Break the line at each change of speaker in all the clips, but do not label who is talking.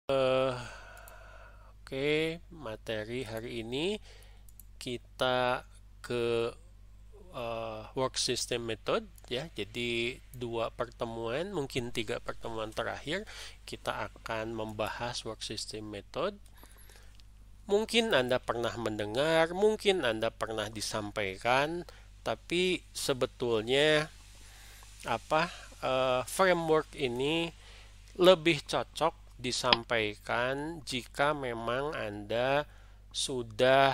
Eh, Oke, materi hari ini kita ke work system method ya. Jadi dua pertemuan, mungkin tiga pertemuan terakhir kita akan membahas work system method. Mungkin Anda pernah mendengar, mungkin Anda pernah disampaikan, tapi sebetulnya framework ini lebih cocok disampaikan jika memang Anda sudah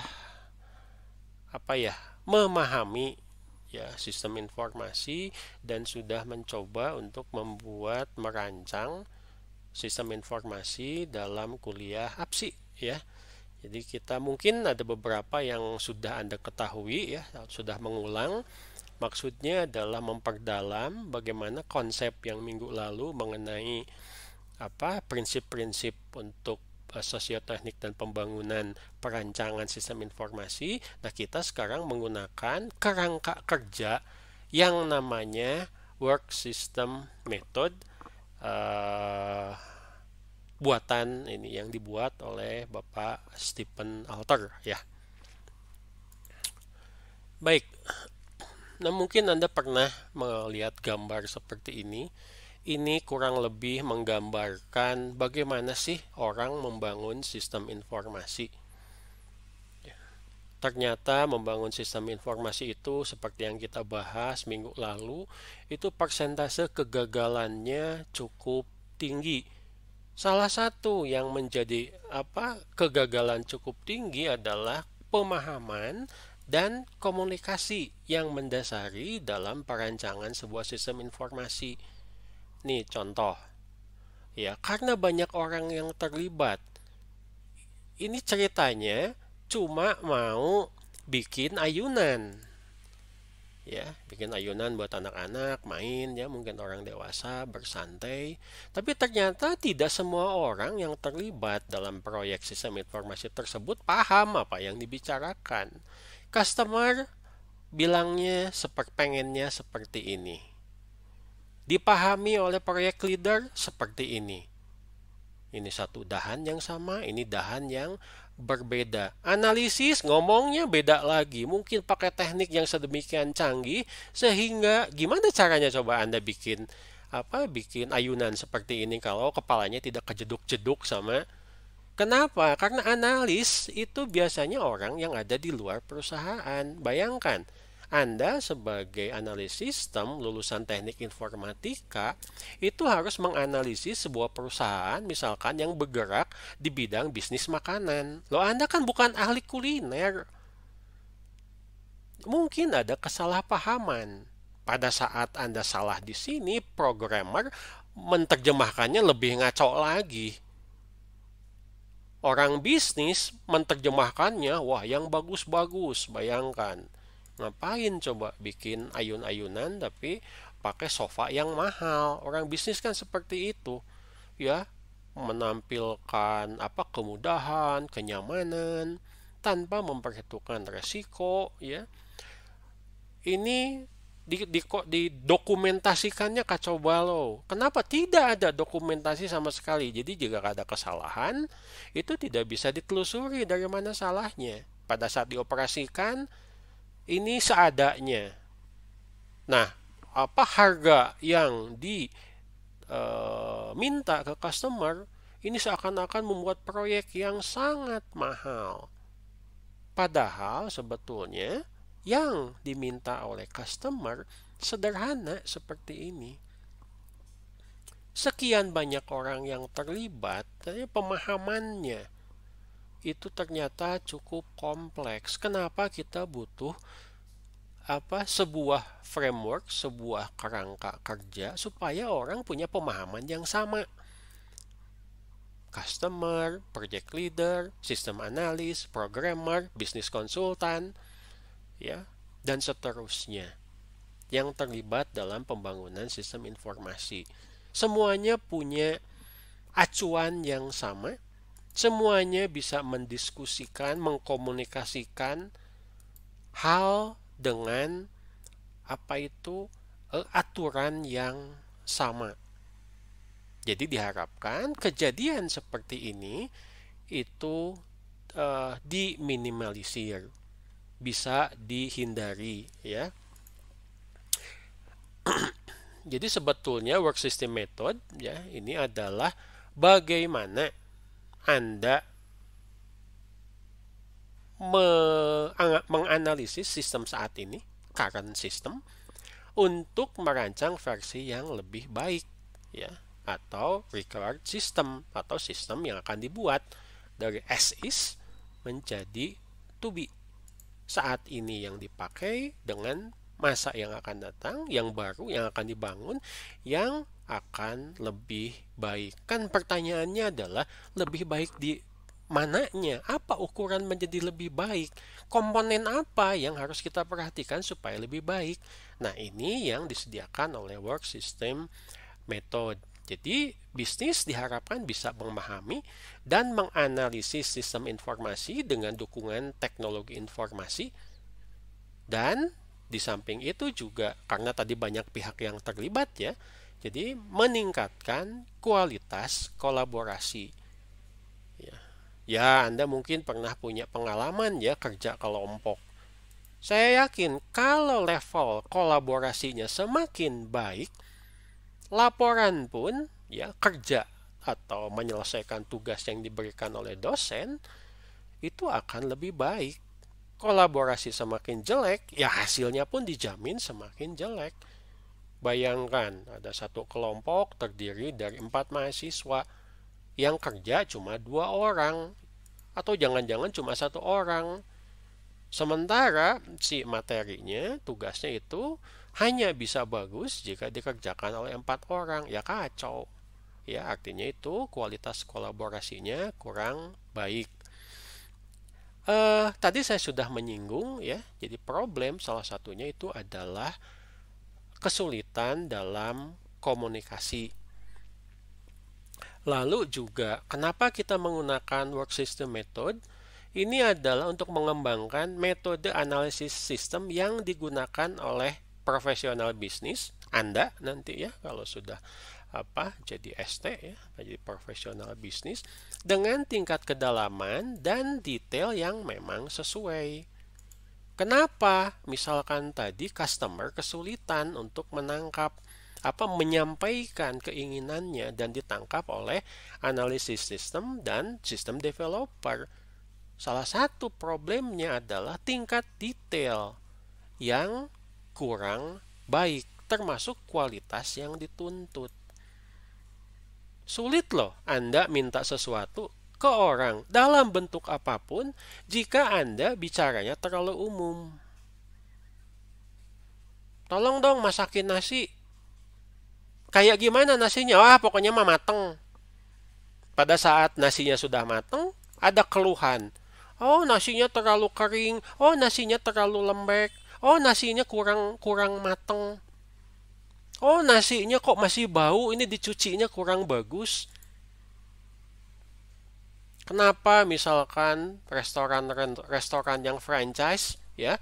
memahami ya sistem informasi dan sudah mencoba untuk merancang sistem informasi dalam kuliah APSI ya. Jadi kita mungkin ada beberapa yang sudah Anda ketahui ya, sudah mengulang. Maksudnya adalah memperdalam bagaimana konsep yang minggu lalu mengenai prinsip-prinsip untuk sosioteknik dan pembangunan perancangan sistem informasi. Nah, kita sekarang menggunakan kerangka kerja yang namanya work system method, uh, buatan ini yang dibuat oleh Bapak Stephen Alter ya. Baik, nah mungkin Anda pernah melihat gambar seperti ini. Ini kurang lebih menggambarkan bagaimana sih orang membangun sistem informasi. Ternyata membangun sistem informasi itu seperti yang kita bahas minggu lalu, itu persentase kegagalannya cukup tinggi. Salah satu yang menjadi kegagalan cukup tinggi adalah pemahaman dan komunikasi yang mendasari dalam perancangan sebuah sistem informasi. Nih contoh, ya karena banyak orang yang terlibat. Ini ceritanya cuma mau bikin ayunan. Ya, bikin ayunan buat anak-anak main ya, mungkin orang dewasa bersantai. Tapi ternyata tidak semua orang yang terlibat dalam proyek sistem informasi tersebut paham apa yang dibicarakan. Customer bilangnya pengennya seperti ini. Dipahami oleh proyek leader seperti ini. Ini satu dahan yang sama, ini dahan yang berbeda. Analisis ngomongnya beda lagi. Mungkin pakai teknik yang sedemikian canggih sehingga gimana caranya coba Anda bikin ayunan seperti ini kalau kepalanya tidak kejeduk-jeduk sama. Kenapa? Karena analis itu biasanya orang yang ada di luar perusahaan. Bayangkan, Anda sebagai analis sistem lulusan teknik informatika itu harus menganalisis sebuah perusahaan misalkan yang bergerak di bidang bisnis makanan. Loh, Anda kan bukan ahli kuliner. Mungkin ada kesalahpahaman. Pada saat Anda salah di sini, programmer menerjemahkannya lebih ngaco lagi. Orang bisnis menerjemahkannya, wah yang bagus-bagus, bayangkan. Ngapain coba bikin ayun-ayunan tapi pakai sofa yang mahal. Orang bisnis kan seperti itu, ya, menampilkan kemudahan, kenyamanan tanpa memperhitungkan resiko, ya. Ini didokumentasikannya kacau balau. Kenapa tidak ada dokumentasi sama sekali? Jadi jika ada kesalahan, itu tidak bisa ditelusuri dari mana salahnya. Pada saat dioperasikan, ini seadanya. Nah, apa harga yang diminta ke customer, ini seakan-akan membuat proyek yang sangat mahal. Padahal sebetulnya yang diminta oleh customer sederhana seperti ini. Sekian banyak orang yang terlibat, tapi pemahamannya itu ternyata cukup kompleks. Kenapa kita butuh sebuah framework, sebuah kerangka kerja supaya orang punya pemahaman yang sama. Customer, project leader, sistem analis, programmer, bisnis konsultan, ya, dan seterusnya yang terlibat dalam pembangunan sistem informasi. Semuanya punya acuan yang sama, semuanya bisa mendiskusikan, mengkomunikasikan hal dengan aturan yang sama. Jadi diharapkan kejadian seperti ini itu diminimalisir, bisa dihindari ya. Jadi sebetulnya work system method ya ini adalah bagaimana Anda menganalisis sistem saat ini, current system, untuk merancang versi yang lebih baik ya, atau required system atau sistem yang akan dibuat dari as is menjadi to be saat ini yang dipakai dengan masa yang akan datang, yang baru yang akan dibangun, yang akan lebih baik. Kan pertanyaannya adalah lebih baik di mananya? Apa ukuran menjadi lebih baik? Komponen apa yang harus kita perhatikan supaya lebih baik? Nah, ini yang disediakan oleh work system method. Jadi, bisnis diharapkan bisa memahami dan menganalisis sistem informasi dengan dukungan teknologi informasi. Dan di samping itu juga, karena tadi banyak pihak yang terlibat ya, jadi meningkatkan kualitas kolaborasi. Ya, Anda mungkin pernah punya pengalaman ya kerja kelompok. Saya yakin kalau level kolaborasinya semakin baik, laporan pun ya kerja atau menyelesaikan tugas yang diberikan oleh dosen itu akan lebih baik. Kolaborasi semakin jelek, ya hasilnya pun dijamin semakin jelek. Bayangkan ada satu kelompok terdiri dari 4 mahasiswa yang kerja cuma 2 orang atau jangan-jangan cuma 1 orang. Sementara si materinya, tugasnya itu hanya bisa bagus jika dikerjakan oleh 4 orang. Ya kacau. Ya, artinya itu kualitas kolaborasinya kurang baik. Tadi saya sudah menyinggung ya. Jadi problem salah satunya itu adalah kesulitan dalam komunikasi. Lalu juga kenapa kita menggunakan work system method? Ini adalah untuk mengembangkan metode analisis sistem yang digunakan oleh profesional bisnis Anda nanti ya kalau sudah jadi ST ya, jadi profesional bisnis dengan tingkat kedalaman dan detail yang memang sesuai. Kenapa? Misalkan tadi customer kesulitan untuk menyampaikan keinginannya dan ditangkap oleh analisis sistem dan sistem developer. Salah satu problemnya adalah tingkat detail yang kurang baik, termasuk kualitas yang dituntut. Sulit loh Anda minta sesuatu ke orang dalam bentuk apapun jika Anda bicaranya terlalu umum. Tolong dong masakin nasi. Kayak gimana nasinya? Wah, pokoknya mah mateng. Pada saat nasinya sudah mateng, ada keluhan. Oh, nasinya terlalu kering. Oh, nasinya terlalu lembek. Oh, nasinya kurang mateng. Oh, nasinya kok masih bau. Ini dicucinya kurang bagus. Kenapa misalkan restoran yang franchise ya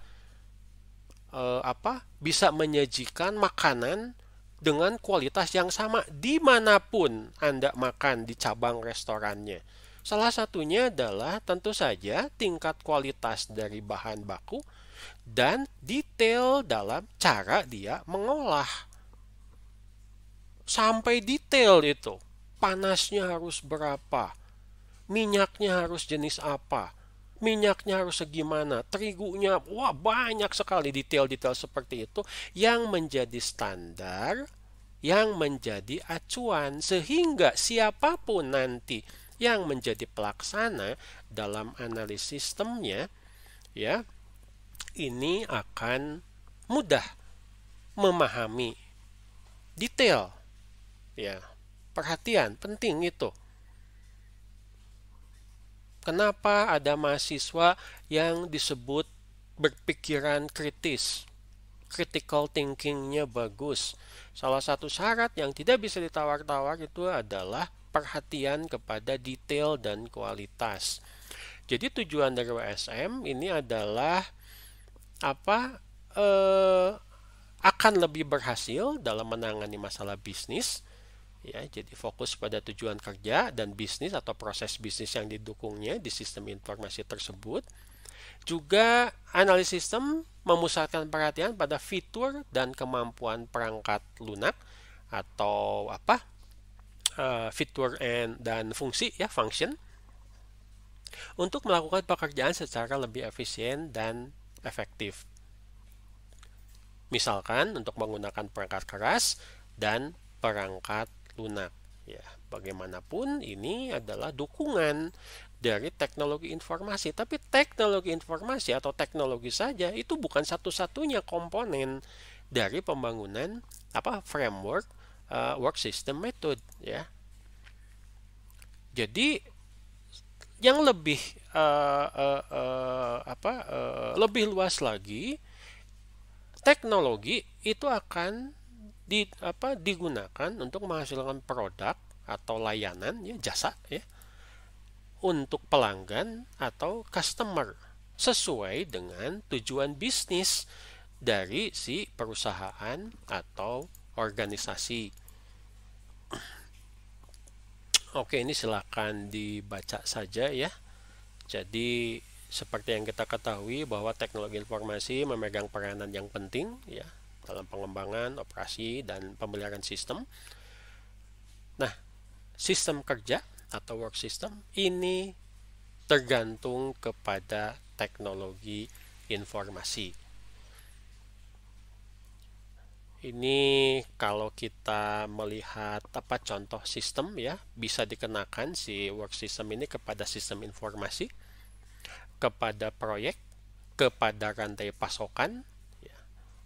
bisa menyajikan makanan dengan kualitas yang sama dimanapun Anda makan di cabang restorannya. Salah satunya adalah tentu saja tingkat kualitas dari bahan baku dan detail dalam cara dia mengolah. Sampai detail itu. Panasnya harus berapa? Minyaknya harus jenis apa? Minyaknya harus segimana? Terigunya, wah banyak sekali detail-detail seperti itu yang menjadi standar, yang menjadi acuan sehingga siapapun nanti yang menjadi pelaksana dalam analisis sistemnya ya ini akan mudah memahami detail ya. Perhatian penting itu. Kenapa ada mahasiswa yang disebut berpikiran kritis? Critical thinkingnya bagus. Salah satu syarat yang tidak bisa ditawar-tawar itu adalah perhatian kepada detail dan kualitas. Jadi tujuan dari WSM ini adalah akan lebih berhasil dalam menangani masalah bisnis Ya, jadi fokus pada tujuan kerja dan bisnis atau proses bisnis yang didukungnya di sistem informasi tersebut. Juga analisis sistem memusatkan perhatian pada fitur dan kemampuan perangkat lunak atau fitur dan fungsi ya, function, untuk melakukan pekerjaan secara lebih efisien dan efektif. Misalkan untuk menggunakan perangkat keras dan perangkat lunak. Ya, bagaimanapun ini adalah dukungan dari teknologi informasi, tapi teknologi informasi atau teknologi saja itu bukan satu-satunya komponen dari pembangunan framework work system method ya. Jadi yang lebih luas lagi, teknologi itu akan digunakan untuk menghasilkan produk atau layanan ya, jasa ya, untuk pelanggan atau customer sesuai dengan tujuan bisnis dari si perusahaan atau organisasi. Oke, ini silakan dibaca saja ya. Jadi seperti yang kita ketahui bahwa teknologi informasi memegang peranan yang penting ya dalam pengembangan, operasi, dan pemeliharaan sistem. Nah, sistem kerja atau work system ini tergantung kepada teknologi informasi. Ini kalau kita melihat contoh sistem ya, bisa dikenakan si work system ini kepada sistem informasi, kepada proyek, kepada rantai pasokan ya,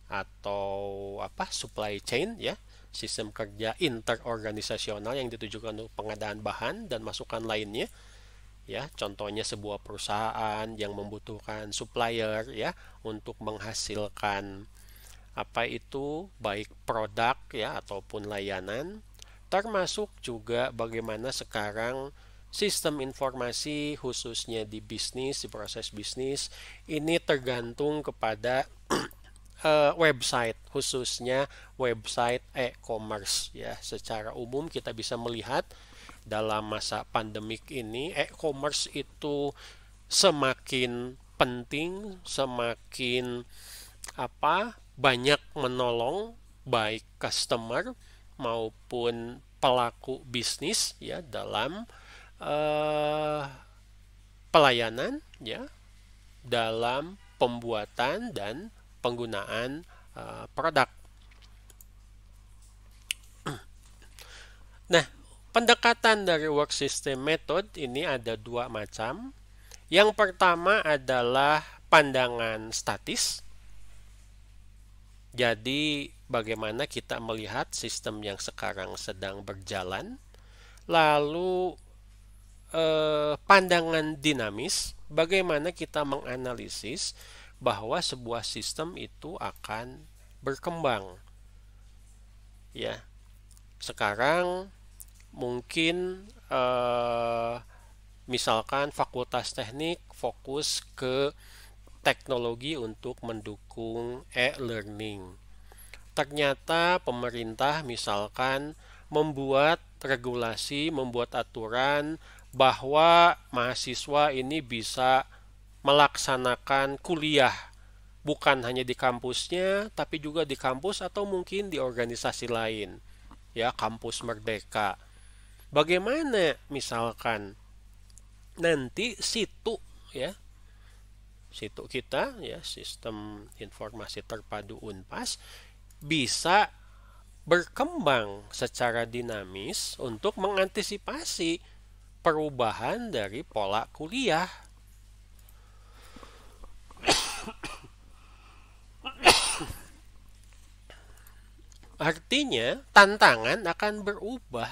atau supply chain ya, sistem kerja interorganisasional yang ditujukan untuk pengadaan bahan dan masukan lainnya ya, contohnya sebuah perusahaan yang membutuhkan supplier ya untuk menghasilkan baik produk ya ataupun layanan, termasuk juga bagaimana sekarang sistem informasi khususnya di bisnis, di proses bisnis ini tergantung kepada website, khususnya website e-commerce ya. Secara umum kita bisa melihat dalam masa pandemik ini e-commerce itu semakin penting, semakin banyak menolong baik customer maupun pelaku bisnis ya dalam pelayanan ya, dalam pembuatan dan penggunaan produk. Nah, pendekatan dari work system method ini ada dua macam. Yang pertama adalah pandangan statis. Jadi bagaimana kita melihat sistem yang sekarang sedang berjalan. Lalu pandangan dinamis, bagaimana kita menganalisis bahwa sebuah sistem itu akan berkembang. Ya. Sekarang mungkin misalkan fakultas teknik fokus ke teknologi untuk mendukung e-learning. Ternyata pemerintah misalkan membuat regulasi, membuat aturan bahwa mahasiswa ini bisa melaksanakan kuliah bukan hanya di kampusnya, tapi juga di kampus atau mungkin di organisasi lain. Ya, kampus merdeka. Bagaimana misalkan nanti situ ya, situ kita ya, sistem informasi terpadu Unpas bisa berkembang secara dinamis untuk mengantisipasi perubahan dari pola kuliah. Artinya tantangan akan berubah.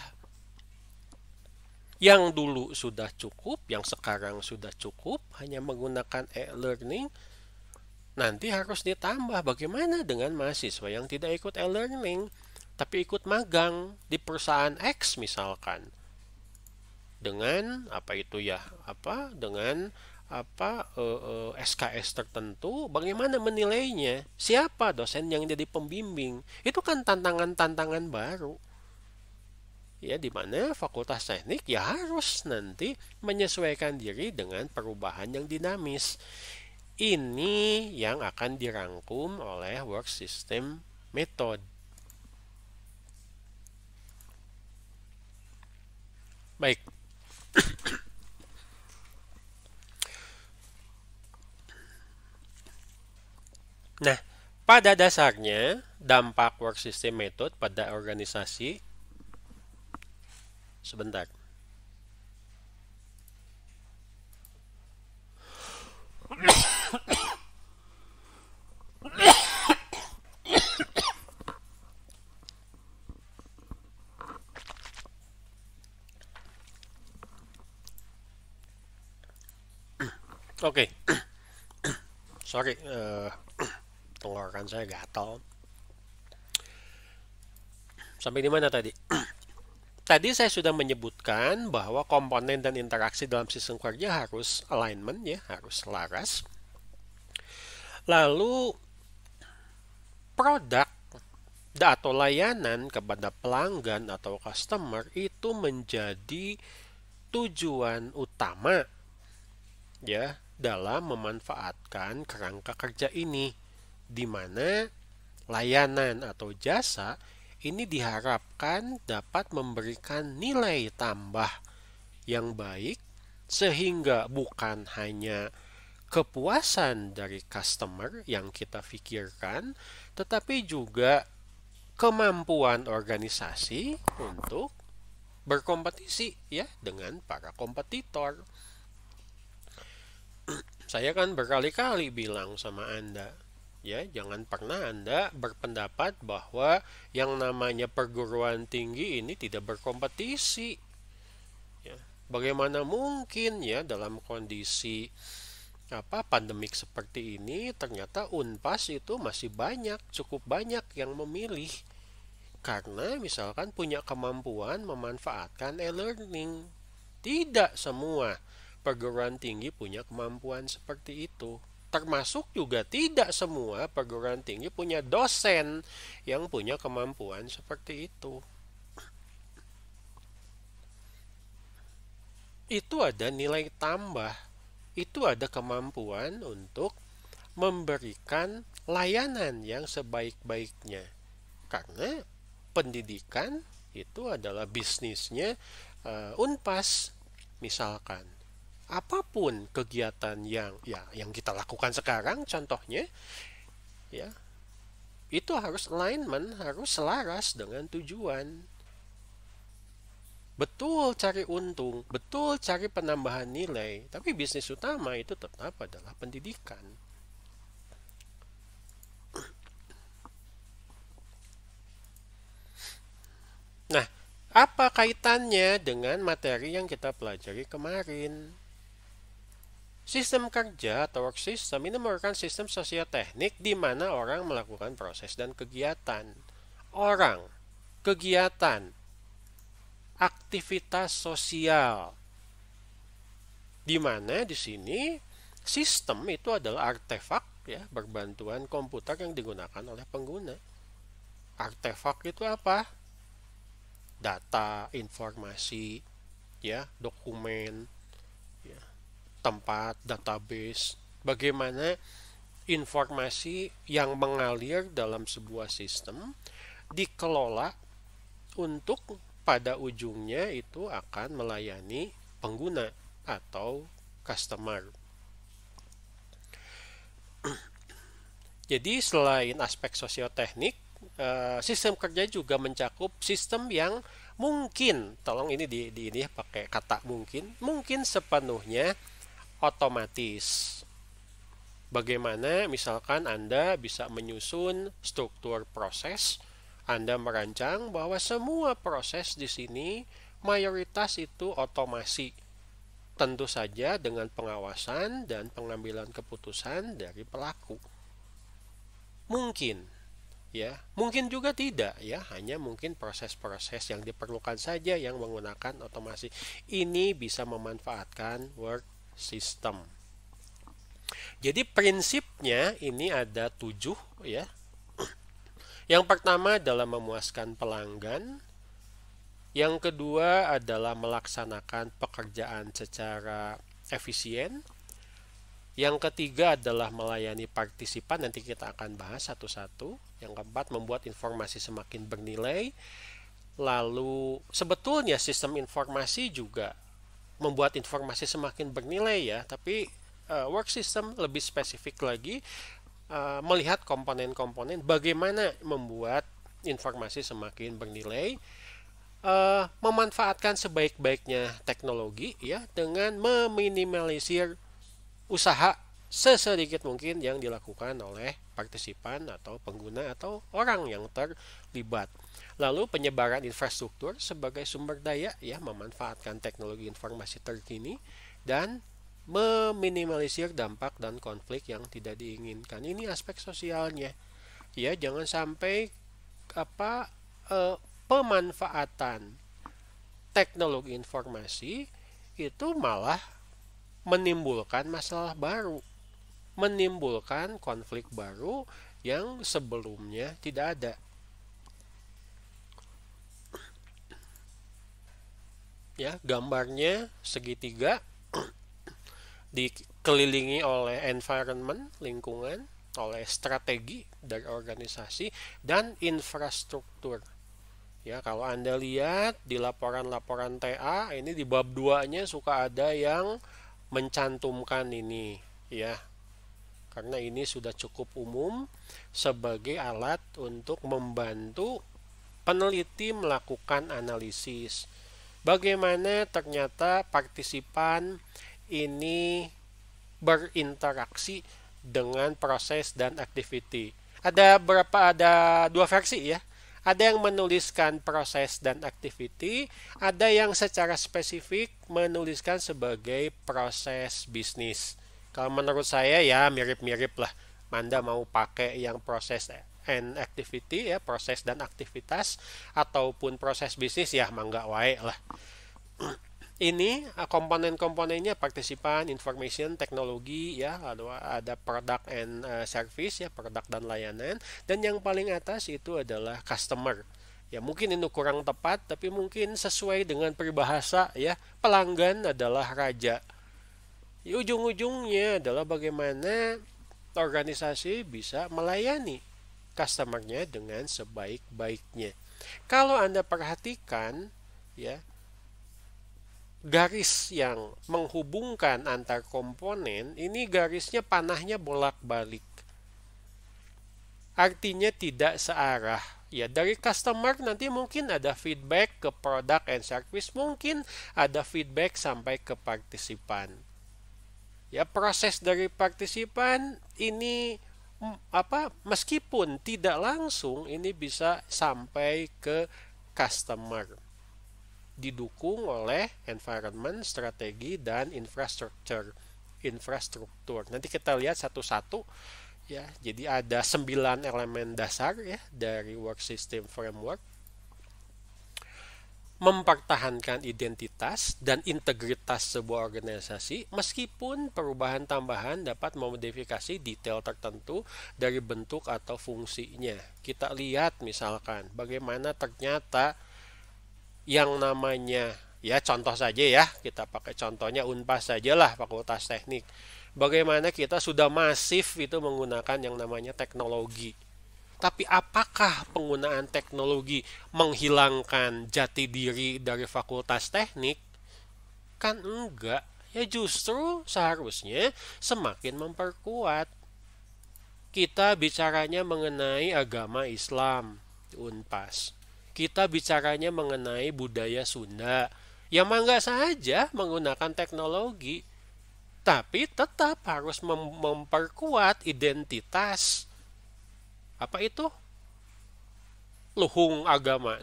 Yang dulu sudah cukup, yang sekarang sudah cukup hanya menggunakan e-learning, nanti harus ditambah bagaimana dengan mahasiswa yang tidak ikut e-learning tapi ikut magang di perusahaan X misalkan. Dengan dengan SKS tertentu, bagaimana menilainya? Siapa dosen yang jadi pembimbing? Itu kan tantangan-tantangan baru. ya, di mana fakultas teknik ya harus nanti menyesuaikan diri dengan perubahan yang dinamis. Ini yang akan dirangkum oleh work system method. Baik. Nah, pada dasarnya dampak work system method pada organisasi, sebentar. Oke. Sorry, tenggorokan saya gatal. Sampai di mana tadi? Tadi saya sudah menyebutkan bahwa komponen dan interaksi dalam sistem kerja harus alignment, ya, harus selaras. Lalu produk atau layanan kepada pelanggan atau customer itu menjadi tujuan utama, ya, dalam memanfaatkan kerangka kerja ini, di mana layanan atau jasa ini diharapkan dapat memberikan nilai tambah yang baik, sehingga bukan hanya kepuasan dari customer yang kita pikirkan, tetapi juga kemampuan organisasi untuk berkompetisi, ya, dengan para kompetitor. Saya kan berkali-kali bilang sama Anda, ya, jangan pernah Anda berpendapat bahwa yang namanya perguruan tinggi ini tidak berkompetisi. Ya, bagaimana mungkin, ya, dalam kondisi pandemik seperti ini ternyata Unpas itu masih cukup banyak yang memilih, karena misalkan punya kemampuan memanfaatkan e-learning. Tidak semua perguruan tinggi punya kemampuan seperti itu. Termasuk juga tidak semua perguruan tinggi punya dosen yang punya kemampuan seperti itu. Itu ada nilai tambah. Itu ada kemampuan untuk memberikan layanan yang sebaik-baiknya. Karena pendidikan itu adalah bisnisnya Unpas. Misalkan apapun kegiatan yang kita lakukan sekarang, contohnya, ya, itu harus alignment, harus selaras dengan tujuan. Betul cari untung, betul cari penambahan nilai, tapi bisnis utama itu tetap adalah pendidikan. Nah, apa kaitannya dengan materi yang kita pelajari kemarin? Sistem kerja atau work system ini merupakan sistem sosioteknik di mana orang melakukan proses dan kegiatan. Orang, kegiatan, aktivitas sosial. Di mana di sini sistem itu adalah artefak, ya, berbantuan komputer yang digunakan oleh pengguna. Artefak itu apa? Data, informasi, ya, dokumen, ya, tempat, database. Bagaimana informasi yang mengalir dalam sebuah sistem dikelola untuk pada ujungnya itu akan melayani pengguna atau customer. Jadi selain aspek sosioteknik, sistem kerja juga mencakup sistem yang mungkin, tolong ini ini pakai kata mungkin sepenuhnya otomatis. Bagaimana misalkan Anda bisa menyusun struktur proses, Anda merancang bahwa semua proses di sini mayoritas itu otomasi. Tentu saja dengan pengawasan dan pengambilan keputusan dari pelaku. Mungkin, ya, mungkin juga tidak, ya, hanya mungkin proses-proses yang diperlukan saja yang menggunakan otomasi. Ini bisa memanfaatkan work system. Jadi prinsipnya ini ada 7, ya. Yang pertama adalah memuaskan pelanggan. Yang kedua adalah melaksanakan pekerjaan secara efisien. Yang ketiga adalah melayani partisipan, nanti kita akan bahas satu-satu. Yang keempat, membuat informasi semakin bernilai. Lalu sebetulnya sistem informasi juga membuat informasi semakin bernilai ya, tapi work system lebih spesifik lagi, melihat komponen-komponen bagaimana membuat informasi semakin bernilai, memanfaatkan sebaik-baiknya teknologi ya dengan meminimalisir usaha sesedikit mungkin yang dilakukan oleh partisipan atau pengguna atau orang yang terlibat. Lalu penyebaran infrastruktur sebagai sumber daya ya, memanfaatkan teknologi informasi terkini dan meminimalisir dampak dan konflik yang tidak diinginkan. Ini aspek sosialnya. Ya, jangan sampai apa pemanfaatan teknologi informasi itu malah menimbulkan masalah baru, menimbulkan konflik baru yang sebelumnya tidak ada. Ya, gambarnya segitiga dikelilingi oleh environment, lingkungan, oleh strategi dari organisasi dan infrastruktur. Ya, kalau Anda lihat di laporan-laporan TA, ini di bab 2-nya suka ada yang mencantumkan ini, ya. Karena ini sudah cukup umum sebagai alat untuk membantu peneliti melakukan analisis. Bagaimana ternyata partisipan ini berinteraksi dengan proses dan aktiviti. Ada dua versi ya. Ada yang menuliskan proses dan aktiviti, ada yang secara spesifik menuliskan sebagai proses bisnis. Kalau menurut saya ya mirip-mirip lah. Anda mau pakai yang proses and activity ya, proses dan aktivitas, ataupun proses bisnis ya mangga wae lah. Ini komponen-komponennya partisipan, information, teknologi ya, ada product and service ya, produk dan layanan, dan yang paling atas itu adalah customer. Ya, mungkin ini kurang tepat tapi mungkin sesuai dengan peribahasa ya, pelanggan adalah raja. Ya, ujung-ujungnya adalah bagaimana organisasi bisa melayani customernya dengan sebaik-baiknya. Kalau Anda perhatikan ya, garis yang menghubungkan antar komponen ini garisnya panahnya bolak-balik. Artinya tidak searah. Ya, dari customer nanti mungkin ada feedback ke product and service, mungkin ada feedback sampai ke partisipan. Ya, proses dari partisipan ini meskipun tidak langsung ini bisa sampai ke customer, didukung oleh environment, strategi, dan infrastruktur. Nanti kita lihat satu-satu ya. Jadi ada 9 elemen dasar ya dari work system framework. Mempertahankan identitas dan integritas sebuah organisasi meskipun perubahan tambahan dapat memodifikasi detail tertentu dari bentuk atau fungsinya. Kita lihat misalkan bagaimana ternyata yang namanya, ya contoh saja ya, kita pakai contohnya Unpas sajalah, Fakultas Teknik. Bagaimana kita sudah masif itu menggunakan yang namanya teknologi. Tapi apakah penggunaan teknologi menghilangkan jati diri dari Fakultas Teknik? Kan enggak. Ya justru seharusnya semakin memperkuat. Kita bicaranya mengenai agama Islam, Unpas. Kita bicaranya mengenai budaya Sunda. Ya mangga saja menggunakan teknologi. Tapi tetap harus memperkuat identitas. Apa itu? Luhung agama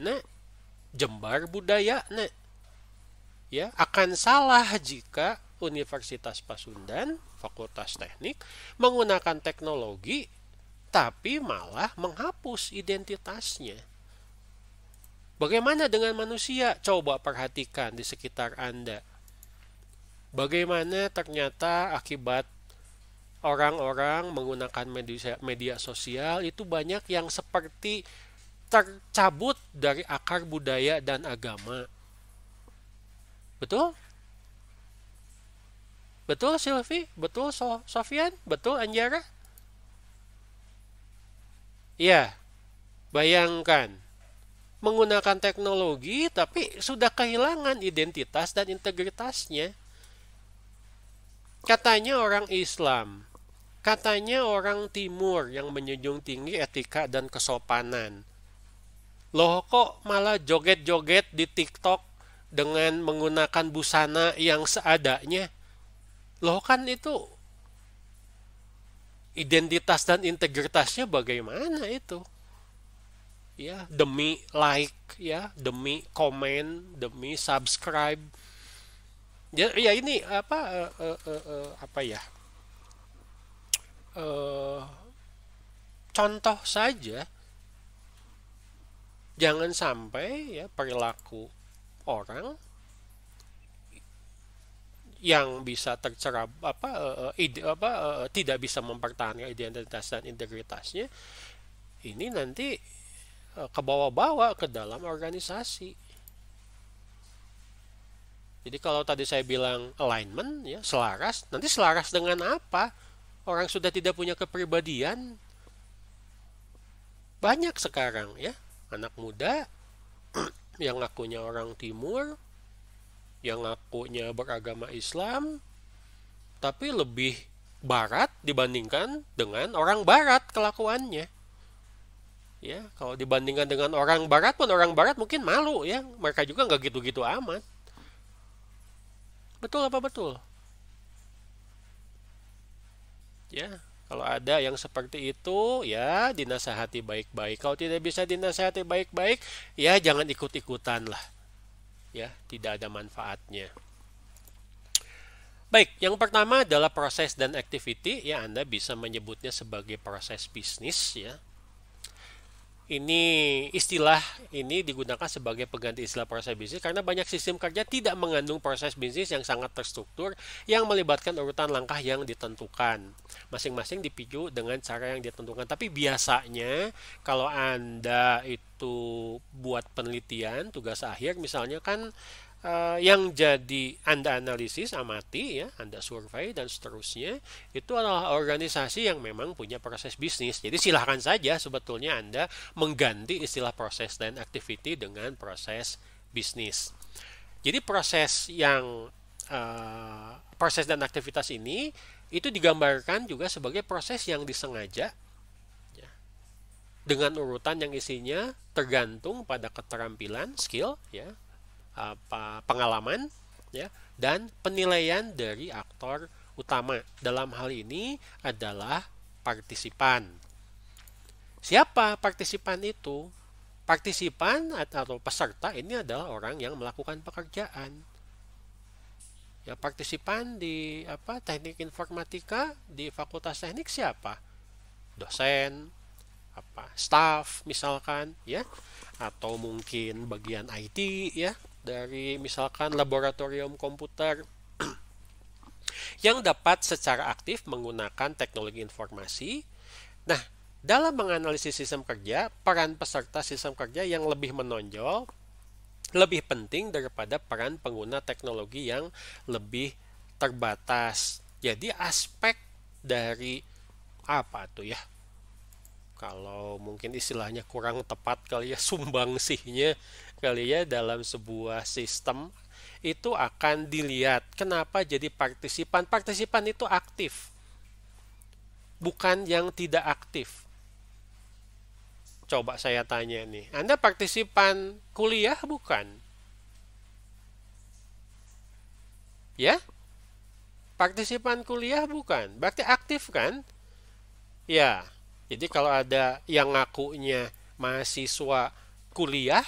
jembar budaya ya, akan salah jika Universitas Pasundan, Fakultas Teknik menggunakan teknologi tapi malah menghapus identitasnya. Bagaimana dengan manusia? Coba perhatikan di sekitar Anda. Bagaimana ternyata akibat orang-orang menggunakan media sosial itu banyak yang seperti tercabut dari akar budaya dan agama. Betul? Betul Silvi? Betul Sofian? Betul Anjara? Ya, bayangkan menggunakan teknologi tapi sudah kehilangan identitas dan integritasnya. Katanya orang Islam, katanya orang Timur yang menjunjung tinggi etika dan kesopanan. Loh kok malah joget-joget di TikTok dengan menggunakan busana yang seadanya? Loh kan itu identitas dan integritasnya bagaimana itu? Ya, demi like, ya, demi komen, demi subscribe. Ya, ya ini apa ya? eh Contoh saja, jangan sampai ya perilaku orang yang bisa tercerab tidak bisa mempertahankan identitas dan integritasnya ini nanti ke bawah-bawah ke dalam organisasi. Jadi kalau tadi saya bilang alignment ya selaras, nanti selaras dengan apa? Orang sudah tidak punya kepribadian. Banyak sekarang ya anak muda yang ngakunya orang timur, yang ngakunya beragama Islam, tapi lebih barat dibandingkan dengan orang barat kelakuannya. Ya, kalau dibandingkan dengan orang barat pun orang barat mungkin malu ya. Mereka juga nggak gitu-gitu amat. Betul apa betul? Ya, kalau ada yang seperti itu, ya dinasehati baik-baik. Kalau tidak bisa dinasehati baik-baik, ya jangan ikut-ikutan lah. Ya, tidak ada manfaatnya. Baik, yang pertama adalah proses dan activity. Ya, Anda bisa menyebutnya sebagai proses bisnis ya. Ini istilah ini digunakan sebagai pengganti istilah proses bisnis karena banyak sistem kerja tidak mengandung proses bisnis yang sangat terstruktur yang melibatkan urutan langkah yang ditentukan. Masing-masing dipicu dengan cara yang ditentukan. Tapi biasanya kalau Anda itu buat penelitian, tugas akhir misalnya kan yang jadi Anda analisis, amati ya, Anda survei dan seterusnya, itu adalah organisasi yang memang punya proses bisnis. Jadi silahkan saja sebetulnya Anda mengganti istilah proses dan activity dengan proses bisnis. Jadi proses dan aktivitas ini itu digambarkan juga sebagai proses yang disengaja ya, dengan urutan yang isinya tergantung pada keterampilan, skill ya, pengalaman ya dan penilaian dari aktor utama. Dalam hal ini adalah partisipan. Siapa partisipan itu? Partisipan atau peserta ini adalah orang yang melakukan pekerjaan. Ya, partisipan di teknik informatika di Fakultas Teknik siapa? Dosen, staff misalkan ya, atau mungkin bagian IT ya, dari misalkan laboratorium komputer yang dapat secara aktif menggunakan teknologi informasi. Nah, dalam menganalisis sistem kerja, peran peserta sistem kerja yang lebih menonjol lebih penting daripada peran pengguna teknologi yang lebih terbatas. Jadi aspek dari apa tuh ya? Kalau mungkin istilahnya kurang tepat kali ya, sumbangsihnya kali ya dalam sebuah sistem itu akan dilihat. Kenapa jadi partisipan? Partisipan itu aktif, bukan yang tidak aktif. Coba saya tanya nih, Anda partisipan kuliah bukan? Ya, partisipan kuliah bukan? Berarti aktif kan? Ya, jadi kalau ada yang ngakunya mahasiswa kuliah,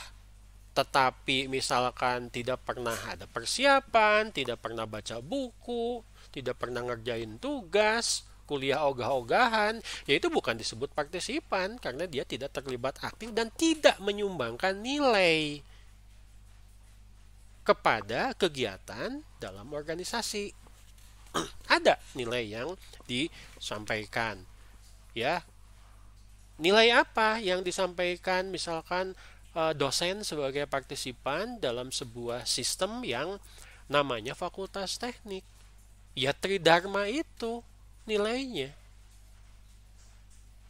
tetapi misalkan tidak pernah ada persiapan, tidak pernah baca buku, tidak pernah ngerjain tugas, kuliah ogah-ogahan, ya itu bukan disebut partisipan karena dia tidak terlibat aktif dan tidak menyumbangkan nilai kepada kegiatan dalam organisasi. Ada nilai yang disampaikan, ya. Nilai apa yang disampaikan misalkan dosen sebagai partisipan dalam sebuah sistem yang namanya fakultas teknik? Ya tridharma itu nilainya.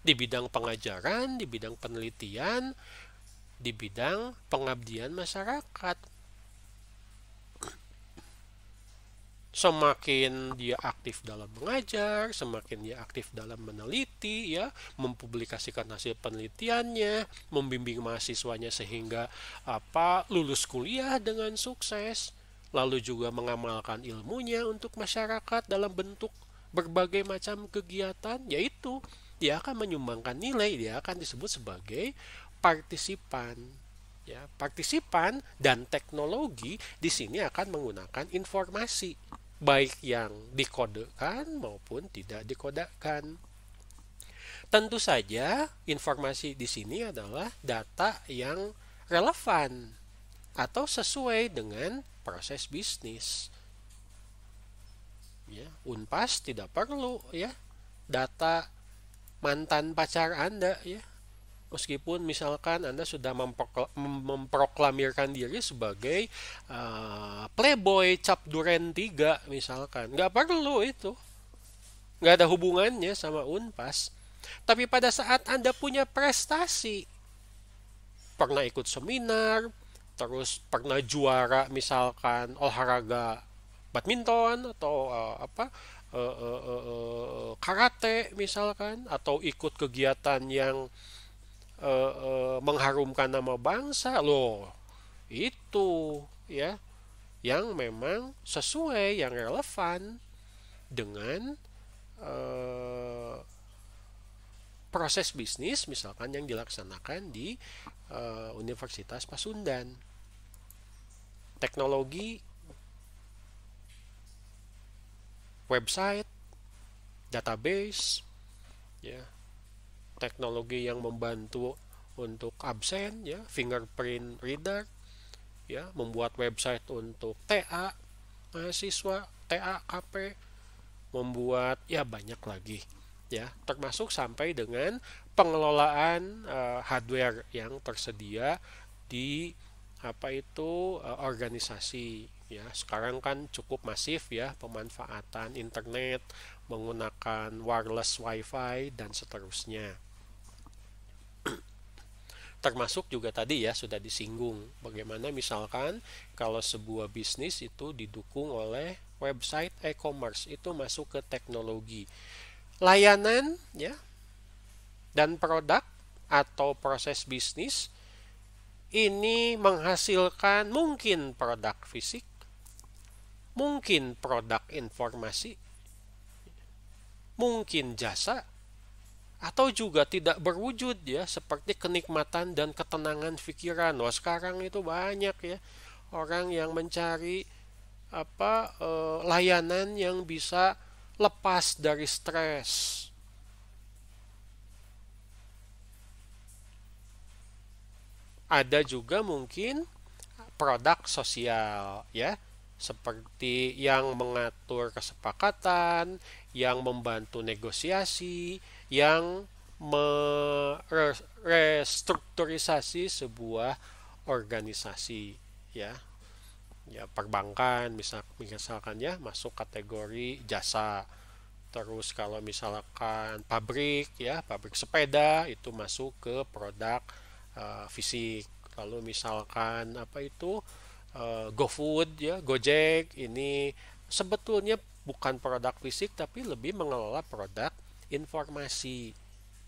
Di bidang pengajaran, di bidang penelitian, di bidang pengabdian masyarakat. Semakin dia aktif dalam mengajar, semakin dia aktif dalam meneliti, ya, mempublikasikan hasil penelitiannya, membimbing mahasiswanya sehingga lulus kuliah dengan sukses, lalu juga mengamalkan ilmunya untuk masyarakat dalam bentuk berbagai macam kegiatan, yaitu dia akan menyumbangkan nilai, dia akan disebut sebagai partisipan. Ya, partisipan dan teknologi di sini akan menggunakan informasi, baik yang dikodekan maupun tidak dikodekan. Tentu saja informasi di sini adalah data yang relevan atau sesuai dengan proses bisnis. Ya, Unpas tidak perlu ya data mantan pacar Anda ya. Meskipun misalkan Anda sudah memproklamirkan diri sebagai playboy cap duren 3 misalkan. Nggak perlu itu. Nggak ada hubungannya sama Unpas. Tapi pada saat Anda punya prestasi, pernah ikut seminar, terus pernah juara misalkan olahraga badminton atau karate misalkan, atau ikut kegiatan yang mengharumkan nama bangsa, loh itu ya yang memang sesuai, yang relevan dengan proses bisnis misalkan yang dilaksanakan di Universitas Pasundan. Teknologi, website, database, ya, teknologi yang membantu untuk absen, ya, fingerprint reader, ya, membuat website untuk TA mahasiswa, TA KP, membuat ya banyak lagi, ya, termasuk sampai dengan pengelolaan hardware yang tersedia di organisasi, ya. Sekarang kan cukup masif ya pemanfaatan internet menggunakan wireless wifi dan seterusnya. Termasuk juga tadi ya sudah disinggung bagaimana misalkan kalau sebuah bisnis itu didukung oleh website e-commerce, itu masuk ke teknologi. Layanan ya dan produk atau proses bisnis ini menghasilkan mungkin produk fisik, mungkin produk informasi, mungkin jasa, atau juga tidak berwujud ya seperti kenikmatan dan ketenangan pikiran. Wah, sekarang itu banyak ya orang yang mencari layanan yang bisa lepas dari stres. Ada juga mungkin produk sosial ya, seperti yang mengatur kesepakatan, yang membantu negosiasi, yang merestrukturisasi sebuah organisasi ya. Ya, perbankan misalkan ya masuk kategori jasa. Terus kalau misalkan pabrik ya, pabrik sepeda itu masuk ke produk fisik. Lalu misalkan GoFood ya, Gojek ini sebetulnya bukan produk fisik tapi lebih mengelola produk informasi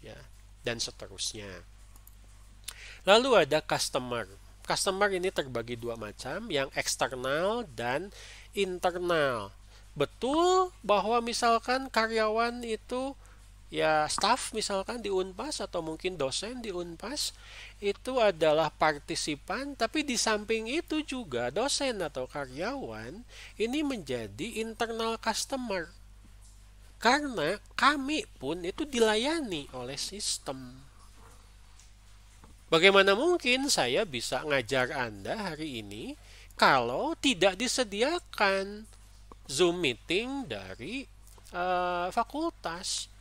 ya, dan seterusnya. Lalu ada customer. Customer ini terbagi dua macam, yang eksternal dan internal. Betul bahwa misalkan karyawan itu ya staff misalkan di Unpas atau mungkin dosen di Unpas itu adalah partisipan, tapi di samping itu juga dosen atau karyawan ini menjadi internal customer. Karena kami pun itu dilayani oleh sistem. Bagaimana mungkin saya bisa ngajar Anda hari ini kalau tidak disediakan Zoom meeting dari fakultas?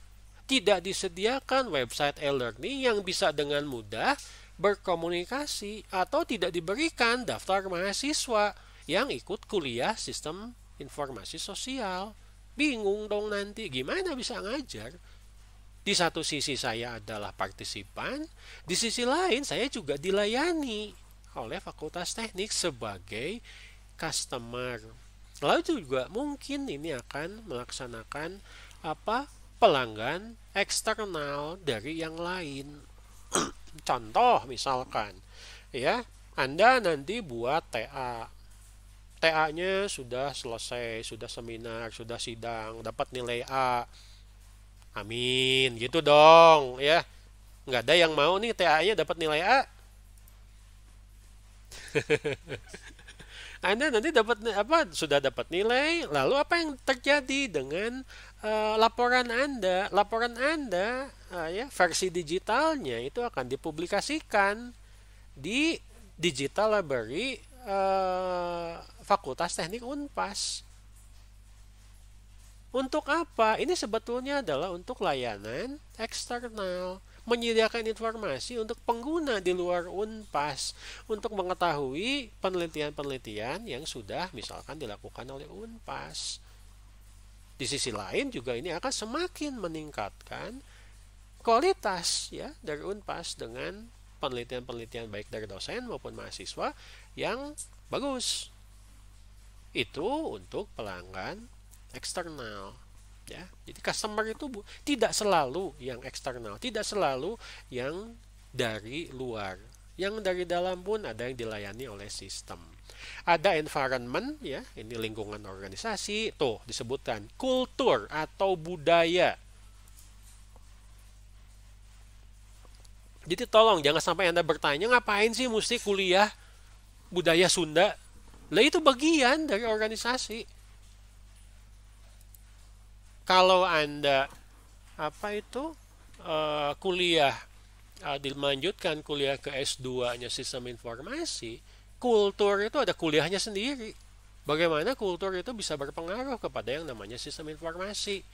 Tidak disediakan website e-learning yang bisa dengan mudah berkomunikasi atau tidak diberikan daftar mahasiswa yang ikut kuliah sistem informasi sosial. Bingung dong nanti gimana bisa ngajar. Di satu sisi saya adalah partisipan, di sisi lain saya juga dilayani oleh Fakultas Teknik sebagai customer. Lalu juga mungkin ini akan melaksanakan apa pelanggan eksternal dari yang lain. Contoh misalkan ya, Anda nanti buat TA. TA-nya sudah selesai, sudah seminar, sudah sidang, dapat nilai A. Amin, gitu dong ya. Nggak ada yang mau nih TA-nya dapat nilai A. Anda nanti dapat apa? Sudah dapat nilai, lalu apa yang terjadi dengan laporan Anda? Laporan Anda ya versi digitalnya itu akan dipublikasikan di Digital Library Fakultas Teknik Unpas. Untuk apa? Ini sebetulnya adalah untuk layanan eksternal, menyediakan informasi untuk pengguna di luar Unpas untuk mengetahui penelitian-penelitian yang sudah misalkan dilakukan oleh Unpas. Di sisi lain juga ini akan semakin meningkatkan kualitas ya dari Unpas dengan penelitian-penelitian baik dari dosen maupun mahasiswa yang bagus. Itu untuk pelanggan eksternal ya. Jadi customer itu tidak selalu yang eksternal, tidak selalu yang dari luar. Yang dari dalam pun ada yang dilayani oleh sistem. Ada environment ya, ini lingkungan organisasi, tuh disebutkan kultur atau budaya. Jadi tolong jangan sampai Anda bertanya ngapain sih mesti kuliah budaya Sunda. Lah itu bagian dari organisasi. Kalau Anda apa itu kuliah dilanjutkan kuliah ke S2-nya sistem informasi, kultur itu ada kuliahnya sendiri. Bagaimana kultur itu bisa berpengaruh kepada yang namanya sistem informasi,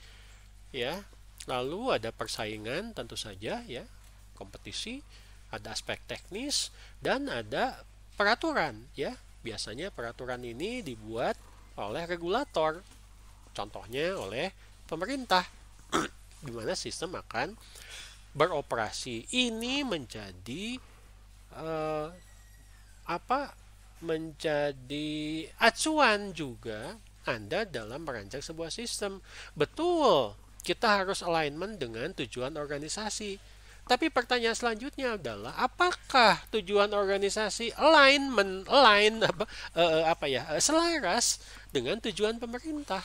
ya. Lalu ada persaingan tentu saja ya, kompetisi, ada aspek teknis dan ada peraturan ya. Biasanya peraturan ini dibuat oleh regulator. Contohnya oleh pemerintah di mana sistem akan beroperasi. Ini menjadi eh, apa? Menjadi acuan juga Anda dalam merancang sebuah sistem. Betul, kita harus alignment dengan tujuan organisasi. Tapi pertanyaan selanjutnya adalah apakah tujuan organisasi selaras dengan tujuan pemerintah?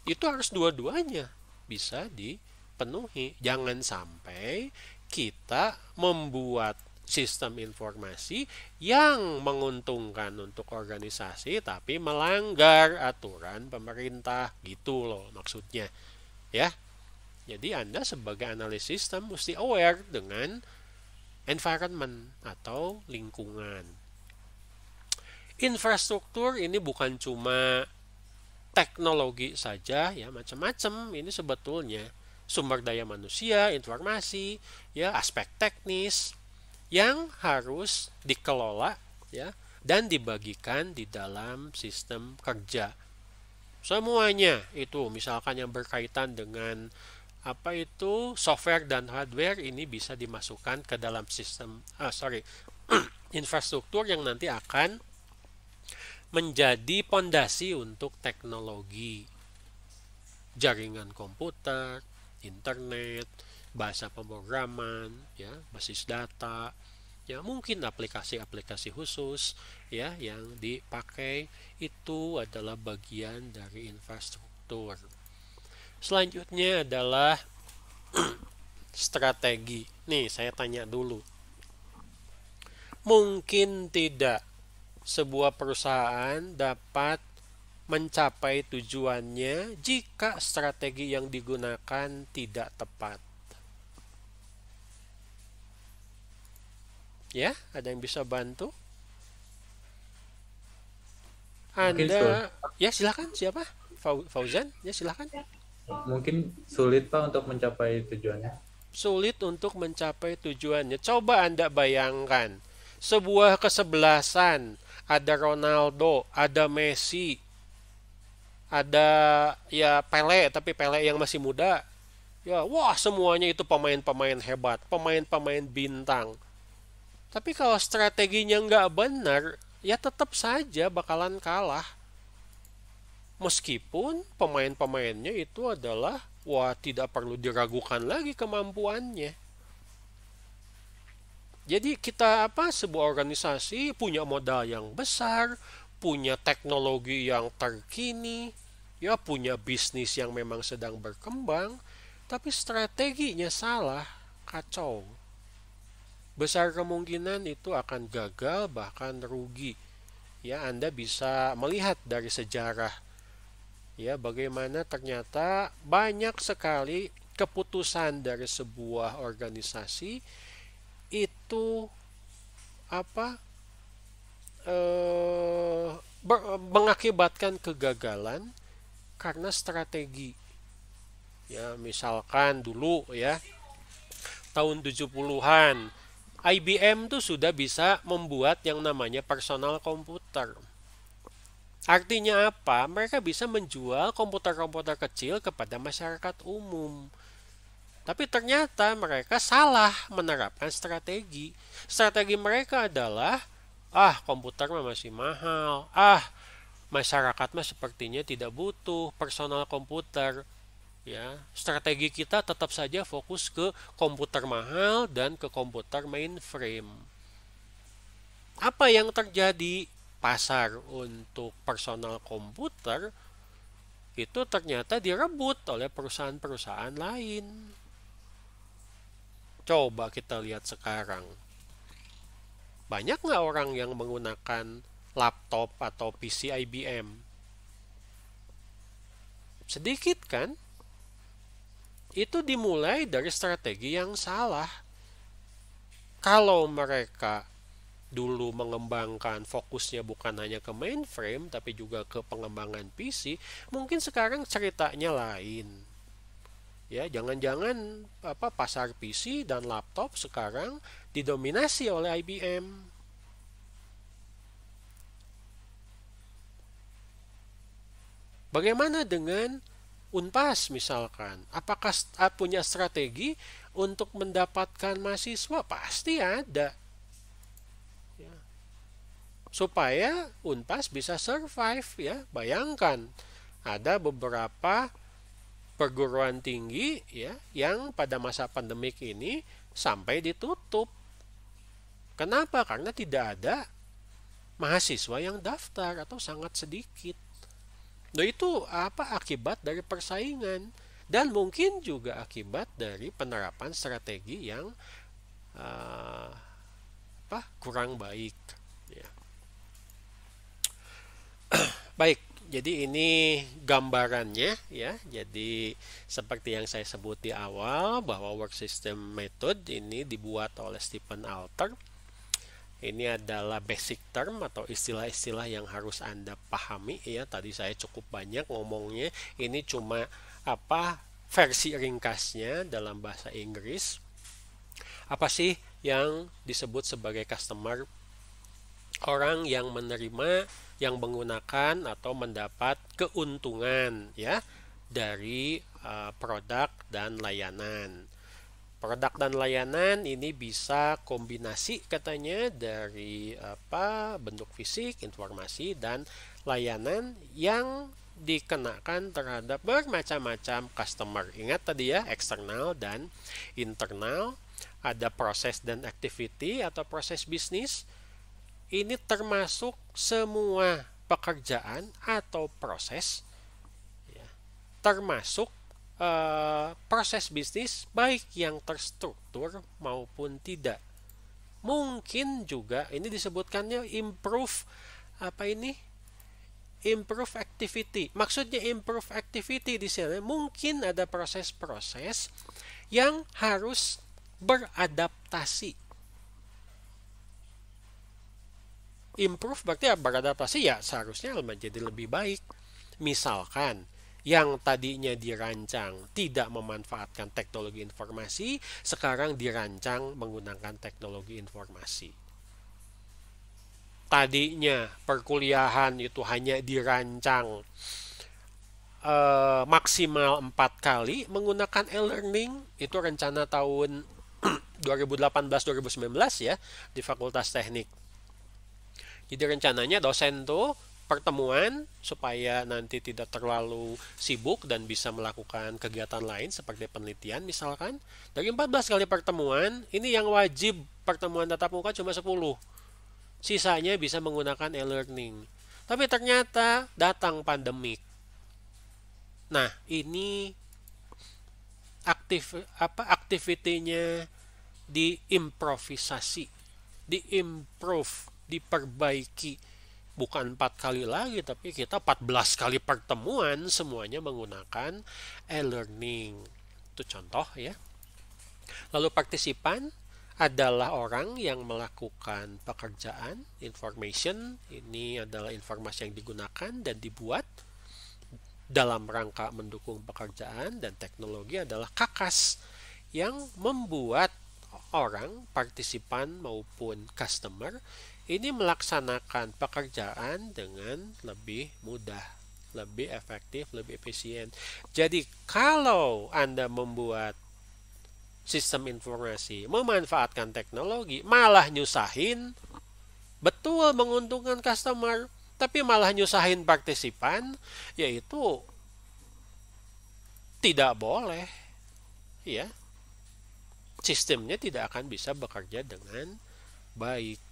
Itu harus dua-duanya bisa dipenuhi. Jangan sampai kita membuat sistem informasi yang menguntungkan untuk organisasi tapi melanggar aturan pemerintah, gitu loh maksudnya ya. Jadi Anda sebagai analis sistem mesti aware dengan environment atau lingkungan. Infrastruktur ini bukan cuma teknologi saja ya, macam-macam ini sebetulnya. Sumber daya manusia, informasi, ya, aspek teknis yang harus dikelola ya dan dibagikan di dalam sistem kerja. Semuanya itu misalkan yang berkaitan dengan apa itu software dan hardware ini bisa dimasukkan ke dalam sistem infrastruktur yang nanti akan menjadi pondasi untuk teknologi jaringan komputer, internet, bahasa pemrograman, ya, basis data, ya mungkin aplikasi-aplikasi khusus, ya, yang dipakai itu adalah bagian dari infrastruktur. Selanjutnya adalah strategi. Nih, saya tanya dulu. Mungkin tidak sebuah perusahaan dapat mencapai tujuannya jika strategi yang digunakan tidak tepat. Ya, ada yang bisa bantu?
Mungkin seperti
Anda, ya silakan siapa? Fauzan, ya silahkan.
Mungkin sulit Pak untuk mencapai tujuannya.
Sulit untuk mencapai tujuannya. Coba Anda bayangkan, sebuah kesebelasan, ada Ronaldo, ada Messi, ada ya Pele, tapi Pele yang masih muda. Ya, wah semuanya itu pemain-pemain hebat, pemain-pemain bintang. Tapi kalau strateginya nggak benar, ya tetap saja bakalan kalah. Meskipun pemain-pemainnya itu adalah, wah tidak perlu diragukan lagi kemampuannya. Jadi kita sebuah organisasi punya modal yang besar, punya teknologi yang terkini, ya punya bisnis yang memang sedang berkembang, tapi strateginya salah, kacau. Besar kemungkinan itu akan gagal bahkan rugi. Ya, Anda bisa melihat dari sejarah ya bagaimana ternyata banyak sekali keputusan dari sebuah organisasi itu apa eh, mengakibatkan kegagalan karena strategi. Ya, misalkan dulu ya tahun 70-an IBM tuh sudah bisa membuat yang namanya personal komputer. Artinya apa? Mereka bisa menjual komputer-komputer kecil kepada masyarakat umum. Tapi ternyata mereka salah menerapkan strategi. Strategi mereka adalah, komputer masih mahal. Masyarakat mah sepertinya tidak butuh personal komputer. Ya, strategi kita tetap saja fokus ke komputer mahal dan ke komputer mainframe. Apa yang terjadi? Pasar untuk personal komputer itu ternyata direbut oleh perusahaan-perusahaan lain. Coba kita lihat sekarang. Banyak nggak orang yang menggunakan laptop atau PC IBM? Sedikit kan? Itu dimulai dari strategi yang salah. Kalau mereka dulu mengembangkan fokusnya bukan hanya ke mainframe tapi juga ke pengembangan PC, mungkin sekarang ceritanya lain. Ya, jangan-jangan pasar PC dan laptop sekarang didominasi oleh IBM. Bagaimana dengan Unpas misalkan? Apakah punya strategi untuk mendapatkan mahasiswa? Pasti ada. Ya. Supaya Unpas bisa survive ya. Bayangkan ada beberapa perguruan tinggi ya yang pada masa pandemik ini sampai ditutup. Kenapa? Karena tidak ada mahasiswa yang daftar atau sangat sedikit. Nah, itu akibat dari persaingan dan mungkin juga akibat dari penerapan strategi yang uh, kurang baik. Ya. Baik, jadi ini gambarannya ya. Jadi seperti yang saya sebut di awal bahwa work system method ini dibuat oleh Stephen Alter. Ini adalah basic term atau istilah-istilah yang harus Anda pahami ya. Tadi saya cukup banyak ngomongnya. Ini cuma versi ringkasnya dalam bahasa Inggris. Apa sih yang disebut sebagai customer? Orang yang menerima, yang menggunakan atau mendapat keuntungan ya dari produk dan layanan. Produk dan layanan ini bisa kombinasi katanya dari bentuk fisik, informasi dan layanan yang dikenakan terhadap bermacam-macam customer. Ingat tadi ya, eksternal dan internal. Ada proses dan activity atau proses bisnis. Ini termasuk semua pekerjaan atau proses ya, termasuk proses bisnis baik yang terstruktur maupun tidak. Mungkin juga ini disebutkannya improve improve activity. Maksudnya improve activity di sini mungkin ada proses-proses yang harus beradaptasi. Improve berarti beradaptasi ya seharusnya menjadi lebih baik. Misalkan yang tadinya dirancang tidak memanfaatkan teknologi informasi, sekarang dirancang menggunakan teknologi informasi. Tadinya perkuliahan itu hanya dirancang maksimal 4 kali menggunakan e-learning, itu rencana tahun 2018-2019 ya di Fakultas Teknik. Jadi rencananya dosen tuh pertemuan supaya nanti tidak terlalu sibuk dan bisa melakukan kegiatan lain seperti penelitian misalkan. Dari 14 kali pertemuan, ini yang wajib pertemuan tatap muka cuma 10. Sisanya bisa menggunakan e-learning. Tapi ternyata datang pandemik. Nah, ini aktivitinya diimprovisasi, diimprove, diperbaiki. Bukan 4 kali lagi, tapi kita 14 kali pertemuan semuanya menggunakan e-learning. Itu contoh ya. Lalu partisipan adalah orang yang melakukan pekerjaan, information, ini adalah informasi yang digunakan dan dibuat dalam rangka mendukung pekerjaan, dan teknologi adalah kakas yang membuat orang, partisipan maupun customer ini melaksanakan pekerjaan dengan lebih mudah, lebih efektif, lebih efisien. Jadi kalau Anda membuat sistem informasi memanfaatkan teknologi, malah nyusahin, betul menguntungkan customer, tapi malah nyusahin partisipan, yaitu tidak boleh. Ya, sistemnya tidak akan bisa bekerja dengan baik.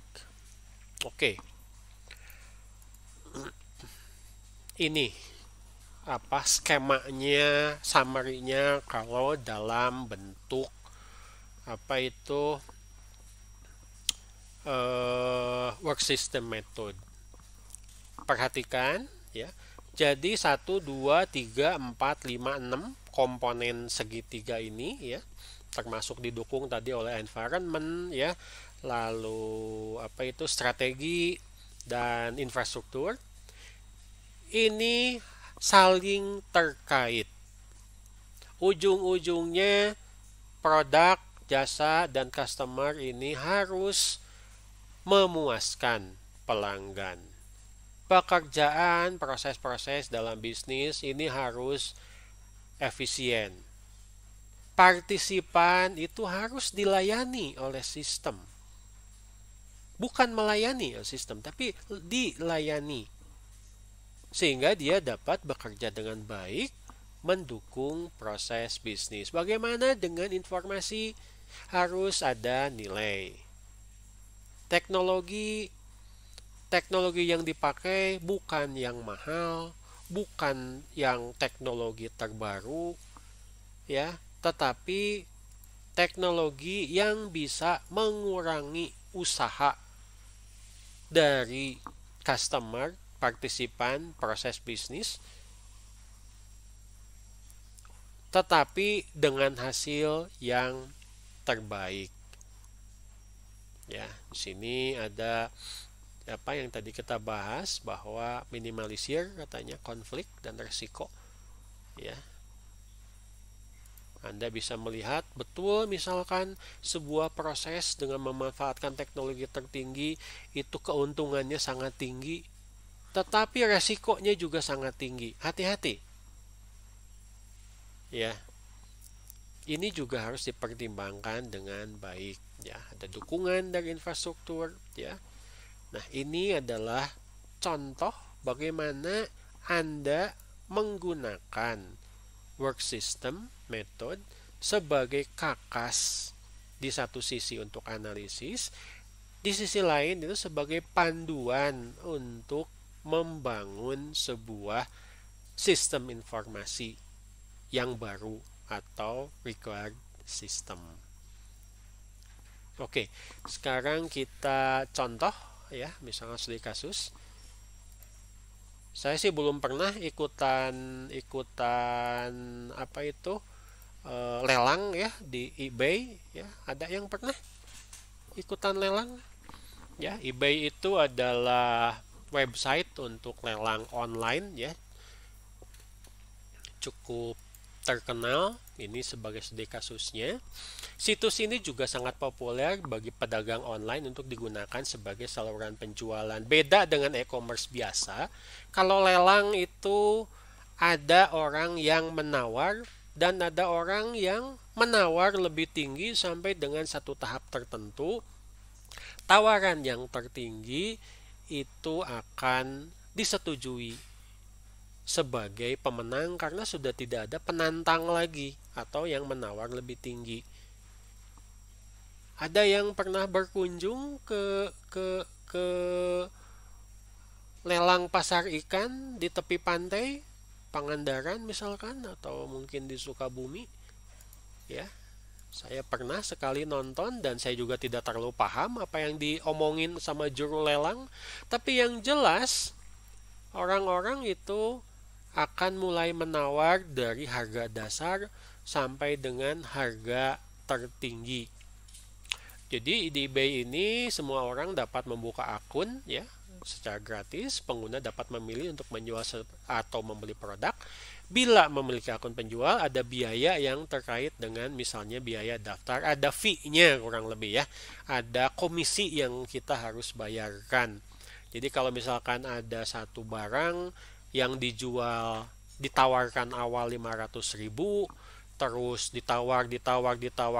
Oke. Ini apa skemanya, summary-nya kalau dalam bentuk apa itu work system method. Perhatikan ya. Jadi 1 2 3 4 5 6 komponen segitiga ini ya, termasuk didukung tadi oleh environment ya, lalu apa itu strategi dan infrastruktur, ini saling terkait. Ujung-ujungnya produk, jasa, dan customer ini harus memuaskan pelanggan. Pekerjaan, proses-proses dalam bisnis ini harus efisien. Partisipan itu harus dilayani oleh sistem. Bukan melayani sistem, tapi dilayani. Sehingga dia dapat bekerja dengan baik, mendukung proses bisnis. Bagaimana dengan informasi? Harus ada nilai. Teknologi yang dipakai bukan yang mahal, bukan yang teknologi terbaru, ya, tetapi teknologi yang bisa mengurangi usaha dari customer, partisipan, proses bisnis, tetapi dengan hasil yang terbaik. Ya, di sini ada apa yang tadi kita bahas, bahwa minimalisir katanya konflik dan resiko. Ya. Anda bisa melihat betul misalkan sebuah proses dengan memanfaatkan teknologi tertinggi itu keuntungannya sangat tinggi, tetapi resikonya juga sangat tinggi. Hati-hati. Ya. Ini juga harus dipertimbangkan dengan baik ya. Ada dukungan dari infrastruktur ya. Nah, ini adalah contoh bagaimana Anda menggunakan work system method sebagai kakas di satu sisi untuk analisis, di sisi lain itu sebagai panduan untuk membangun sebuah sistem informasi yang baru atau required system. Oke, sekarang kita contoh ya, misalnya studi kasus. Saya sih belum pernah ikutan apa itu lelang ya di eBay ya. Ada yang pernah ikutan lelang? Ya, eBay itu adalah website untuk lelang online ya. cukup terkenal, ini sebagai studi kasusnya. Situs ini juga sangat populer bagi pedagang online untuk digunakan sebagai saluran penjualan. Beda dengan e-commerce biasa, kalau lelang itu ada orang yang menawar dan ada orang yang menawar lebih tinggi sampai dengan satu tahap tertentu. Tawaran yang tertinggi itu akan disetujui sebagai pemenang karena sudah tidak ada penantang lagi atau yang menawar lebih tinggi. Ada yang pernah berkunjung ke lelang pasar ikan di tepi pantai Pangandaran misalkan, atau mungkin di Sukabumi, ya. Saya pernah sekali nonton dan saya juga tidak terlalu paham apa yang diomongin sama juru lelang, tapi yang jelas orang-orang itu akan mulai menawar dari harga dasar sampai dengan harga tertinggi. Jadi di eBay ini semua orang dapat membuka akun, ya, secara gratis. Pengguna dapat memilih untuk menjual atau membeli produk. Bila memiliki akun penjual, ada biaya yang terkait dengan misalnya biaya daftar, ada fee-nya kurang lebih, ya. Ada komisi yang kita harus bayarkan. Jadi kalau misalkan ada satu barang yang ditawarkan awal 500.000, terus ditawar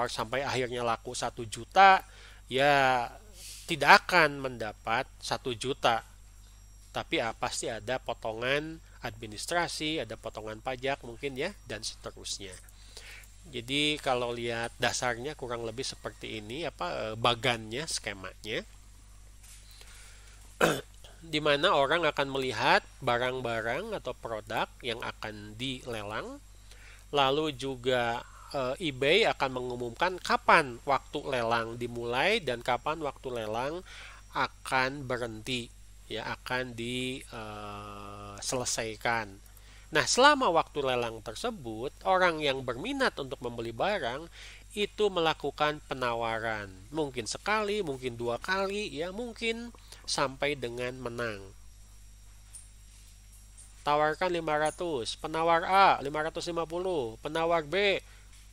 sampai akhirnya laku 1 juta, ya tidak akan mendapat 1 juta. Tapi pasti ada potongan administrasi, ada potongan pajak mungkin, ya, dan seterusnya. Jadi kalau lihat dasarnya kurang lebih seperti ini, bagannya, skemanya. Di mana orang akan melihat barang-barang atau produk yang akan dilelang. Lalu juga eBay akan mengumumkan kapan waktu lelang dimulai dan kapan waktu lelang akan berhenti, ya, akan diselesaikan. Nah, selama waktu lelang tersebut, orang yang berminat untuk membeli barang itu melakukan penawaran. Mungkin sekali, mungkin 2 kali, ya, mungkin sampai dengan menang. Tawarkan 500, penawar A 550, penawar B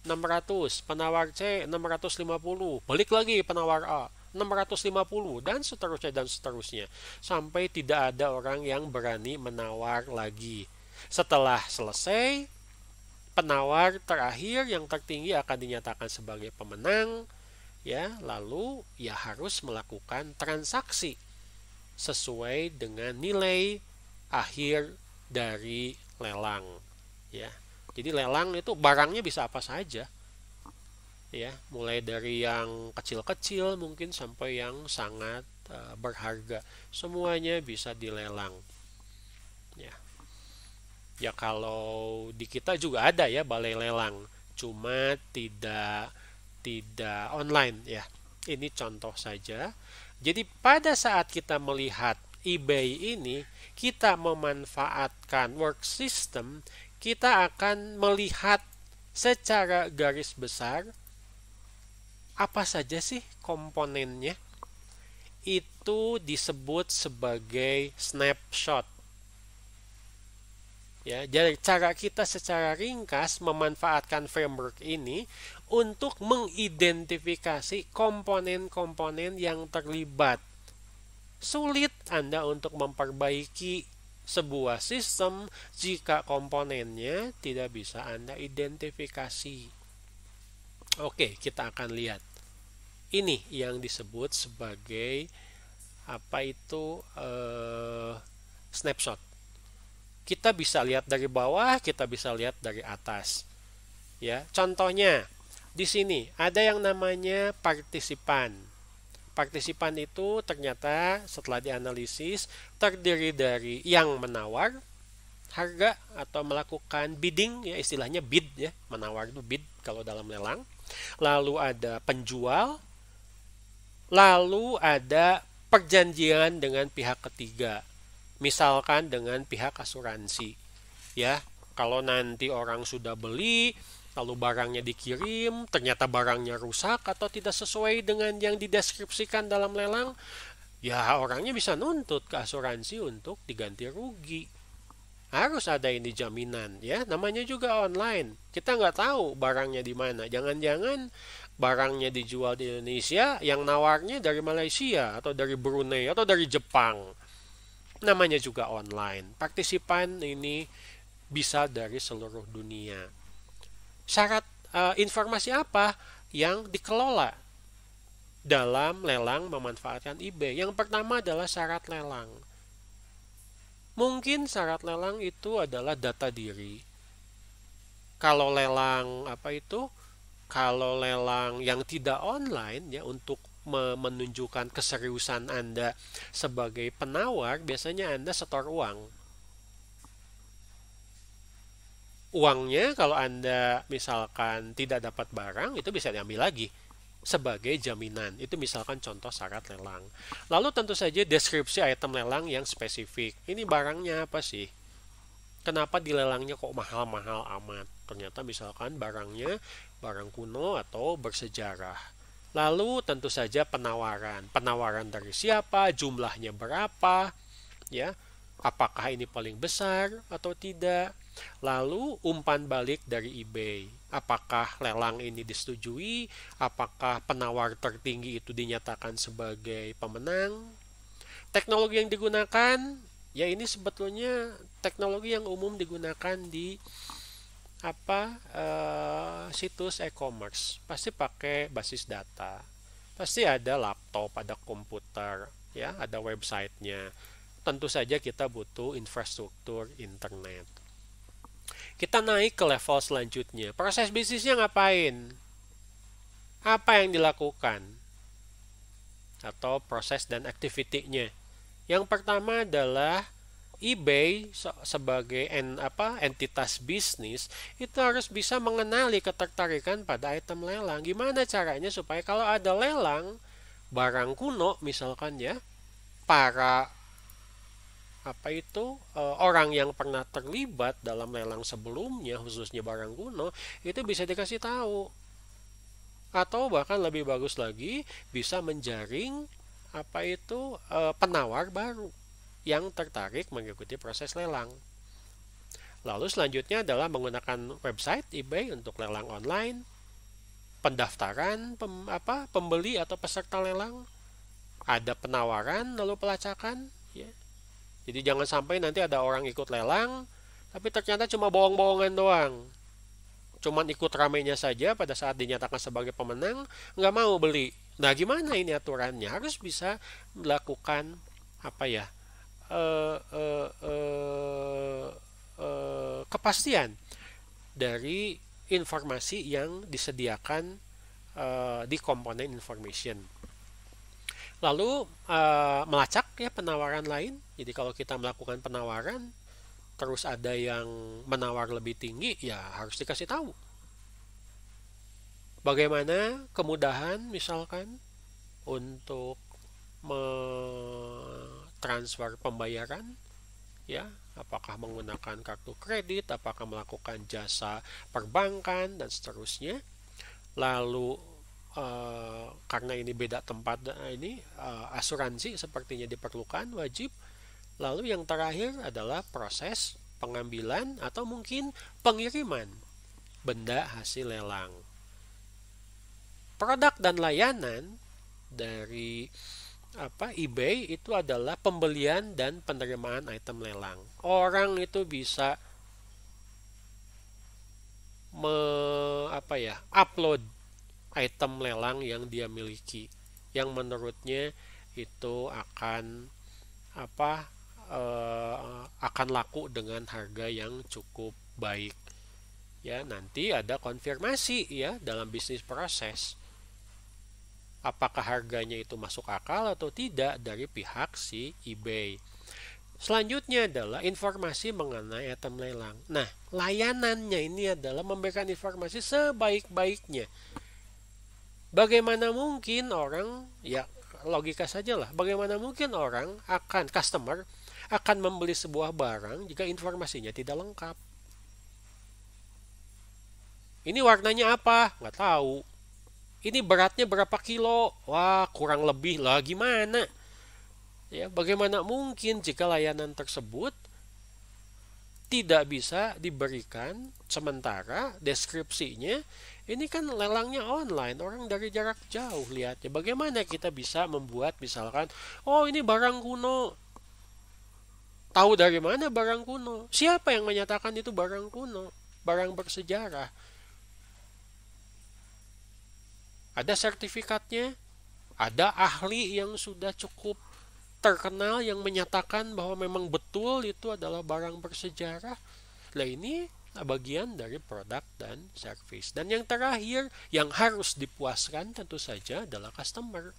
600, penawar C 650, balik lagi penawar A 650, dan seterusnya sampai tidak ada orang yang berani menawar lagi. Setelah selesai, penawar terakhir yang tertinggi akan dinyatakan sebagai pemenang, ya. Lalu ya harus melakukan transaksi sesuai dengan nilai akhir dari lelang, ya. Jadi lelang itu barangnya bisa apa saja, ya, mulai dari yang kecil-kecil mungkin sampai yang sangat berharga, semuanya bisa dilelang, ya. Ya kalau di kita juga ada, ya, balai lelang, cuma tidak online, ya. Ini contoh saja. Jadi pada saat kita melihat eBay ini, kita memanfaatkan work system, kita akan melihat secara garis besar apa saja sih komponennya. Itu disebut sebagai snapshot. Ya, jadi cara kita secara ringkas memanfaatkan framework ini untuk mengidentifikasi komponen-komponen yang terlibat. Sulit Anda untuk memperbaiki sebuah sistem jika komponennya tidak bisa Anda identifikasi. Oke, kita akan lihat. Ini yang disebut sebagai snapshot. Kita bisa lihat dari bawah, kita bisa lihat dari atas. Ya, contohnya di sini ada yang namanya partisipan. Partisipan itu ternyata setelah dianalisis terdiri dari yang menawar harga atau melakukan bidding, ya, istilahnya bid, ya, menawar itu bid kalau dalam lelang. Lalu ada penjual, lalu ada perjanjian dengan pihak ketiga, misalkan dengan pihak asuransi, ya. Kalau nanti orang sudah beli lalu barangnya dikirim, ternyata barangnya rusak atau tidak sesuai dengan yang dideskripsikan dalam lelang, ya orangnya bisa nuntut ke asuransi untuk diganti rugi. harus ada ini jaminan ya, namanya juga online. Kita nggak tahu barangnya di mana. Jangan-jangan barangnya dijual di Indonesia, yang nawarnya dari Malaysia atau dari Brunei atau dari Jepang. Namanya juga online. Partisipan ini bisa dari seluruh dunia. Syarat informasi apa yang dikelola dalam lelang memanfaatkan eBay? Yang pertama adalah syarat lelang. Mungkin syarat lelang itu adalah data diri. Kalau lelang apa itu? Kalau lelang yang tidak online ya, untuk menunjukkan keseriusan Anda sebagai penawar, biasanya Anda setor uang. Uangnya kalau Anda misalkan tidak dapat barang, itu bisa diambil lagi sebagai jaminan. Itu misalkan contoh syarat lelang. Lalu tentu saja deskripsi item lelang yang spesifik. Ini barangnya apa sih? Kenapa dilelangnya kok mahal-mahal amat? Ternyata misalkan barangnya barang kuno atau bersejarah. Lalu tentu saja penawaran. Penawaran dari siapa? Jumlahnya berapa? Ya, apakah ini paling besar atau tidak? Lalu umpan balik dari eBay. Apakah lelang ini disetujui? Apakah penawar tertinggi itu dinyatakan sebagai pemenang? Teknologi yang digunakan, ya ini sebetulnya teknologi yang umum digunakan di situs e-commerce. Pasti pakai basis data. Pasti ada laptop, ada komputer, ya, ada websitenya. Tentu saja kita butuh infrastruktur internet. Kita naik ke level selanjutnya. Proses bisnisnya ngapain? Apa yang dilakukan? Atau proses dan aktivitinya. Yang pertama adalah eBay sebagai entitas bisnis itu harus bisa mengenali ketertarikan pada item lelang. Gimana caranya supaya kalau ada lelang barang kuno misalkan ya, para orang yang pernah terlibat dalam lelang sebelumnya, khususnya barang kuno, itu bisa dikasih tahu. Atau bahkan lebih bagus lagi, bisa menjaring penawar baru yang tertarik mengikuti proses lelang. Lalu selanjutnya adalah menggunakan website eBay untuk lelang online, pendaftaran pembeli atau peserta lelang, ada penawaran lalu pelacakan, ya. Jadi jangan sampai nanti ada orang ikut lelang, tapi ternyata cuma bohong-bohongan doang. Cuman ikut ramenya saja, pada saat dinyatakan sebagai pemenang, nggak mau beli. Nah, gimana ini aturannya? Harus bisa melakukan kepastian dari informasi yang disediakan di komponen information. Lalu melacak ya penawaran lain. Jadi kalau kita melakukan penawaran terus ada yang menawar lebih tinggi, ya harus dikasih tahu. Bagaimana kemudahan misalkan untuk transfer pembayaran, ya, apakah menggunakan kartu kredit, apakah melakukan jasa perbankan dan seterusnya. Lalu karena ini beda tempat, asuransi sepertinya diperlukan, wajib. Lalu yang terakhir adalah proses pengambilan atau mungkin pengiriman benda hasil lelang. Produk dan layanan dari eBay itu adalah pembelian dan penerimaan item lelang. Orang itu bisa upload item lelang yang dia miliki, yang menurutnya itu akan laku dengan harga yang cukup baik. Ya, nanti ada konfirmasi ya dalam bisnis proses. Apakah harganya itu masuk akal atau tidak dari pihak si eBay. Selanjutnya adalah informasi mengenai item lelang. Nah, layanannya ini adalah memberikan informasi sebaik-baiknya. Bagaimana mungkin orang, ya logika sajalah, bagaimana mungkin customer akan membeli sebuah barang jika informasinya tidak lengkap. Ini warnanya apa? Nggak tahu. Ini beratnya berapa kilo? Wah, kurang lebih lah, gimana? Ya, bagaimana mungkin jika layanan tersebut tidak bisa diberikan, sementara deskripsinya ini kan lelangnya online, orang dari jarak jauh lihatnya. Bagaimana kita bisa membuat misalkan, oh ini barang kuno. Tahu dari mana barang kuno? Siapa yang menyatakan itu barang kuno? Barang bersejarah. Ada sertifikatnya, ada ahli yang sudah cukup terkenal yang menyatakan bahwa memang betul itu adalah barang bersejarah. Nah ini bagian dari produk dan service. Dan yang terakhir yang harus dipuaskan tentu saja adalah customer.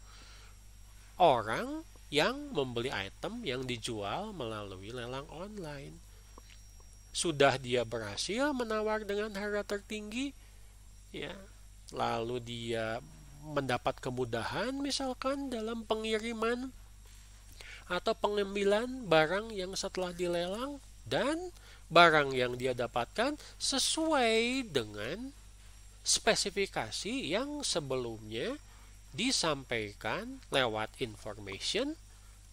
Orang yang membeli item yang dijual melalui lelang online. Sudah dia berhasil menawar dengan harga tertinggi, ya, lalu dia mendapat kemudahan misalkan dalam pengiriman atau pengambilan barang yang setelah dilelang, dan barang yang dia dapatkan sesuai dengan spesifikasi yang sebelumnya disampaikan lewat information,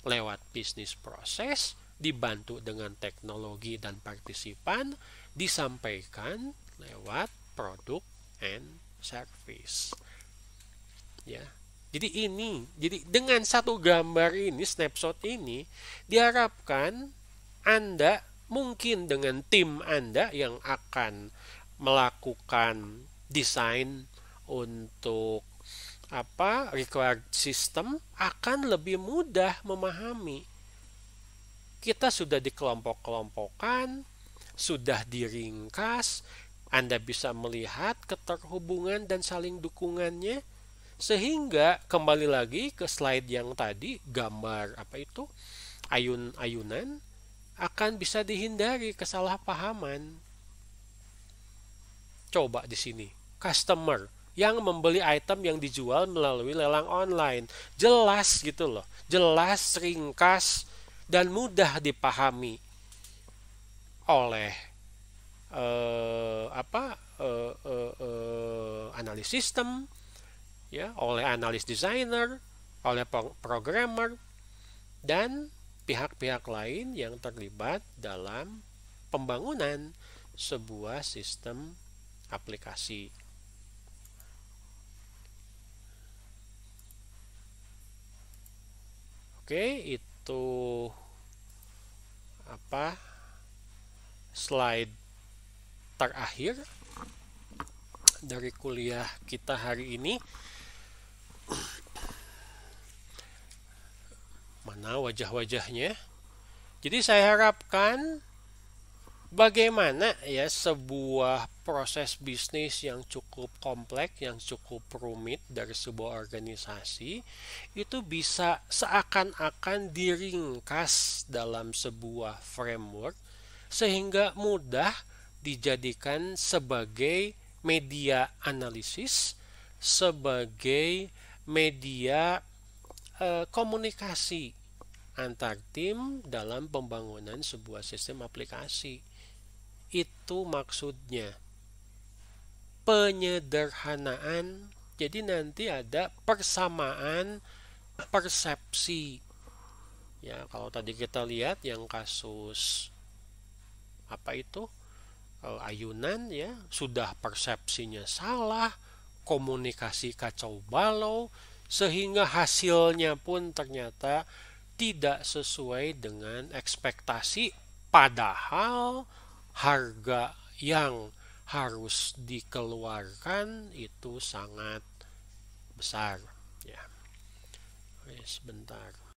lewat bisnis proses, dibantu dengan teknologi dan partisipan, disampaikan lewat produk and service. Ya. Jadi dengan satu gambar ini, snapshot ini, diharapkan Anda mungkin dengan tim Anda yang akan melakukan desain untuk required system akan lebih mudah memahami. Kita sudah dikelompok-kelompokkan, sudah diringkas, Anda bisa melihat keterhubungan dan saling dukungannya, sehingga kembali lagi ke slide yang tadi, gambar ayun-ayunan, akan bisa dihindari kesalahpahaman. Coba di sini, customer yang membeli item yang dijual melalui lelang online, jelas gitu loh, jelas, ringkas, dan mudah dipahami oleh analis sistem, ya, oleh analis desainer, oleh programmer, dan pihak-pihak lain yang terlibat dalam pembangunan sebuah sistem aplikasi. Oke, itu slide terakhir dari kuliah kita hari ini. Mana wajah-wajahnya? Jadi saya harapkan bagaimana ya sebuah proses bisnis yang cukup kompleks, yang cukup rumit dari sebuah organisasi itu bisa seakan-akan diringkas dalam sebuah framework sehingga mudah dijadikan sebagai media analisis, sebagai media komunikasi antar tim dalam pembangunan sebuah sistem aplikasi. Itu maksudnya. Penyederhanaan. Jadi nanti ada persamaan persepsi. Ya, kalau tadi kita lihat yang kasus ayunan, ya, sudah persepsinya salah, komunikasi kacau balau, sehingga hasilnya pun ternyata tidak sesuai dengan ekspektasi, padahal harga yang harus dikeluarkan itu sangat besar. Ya, sebentar.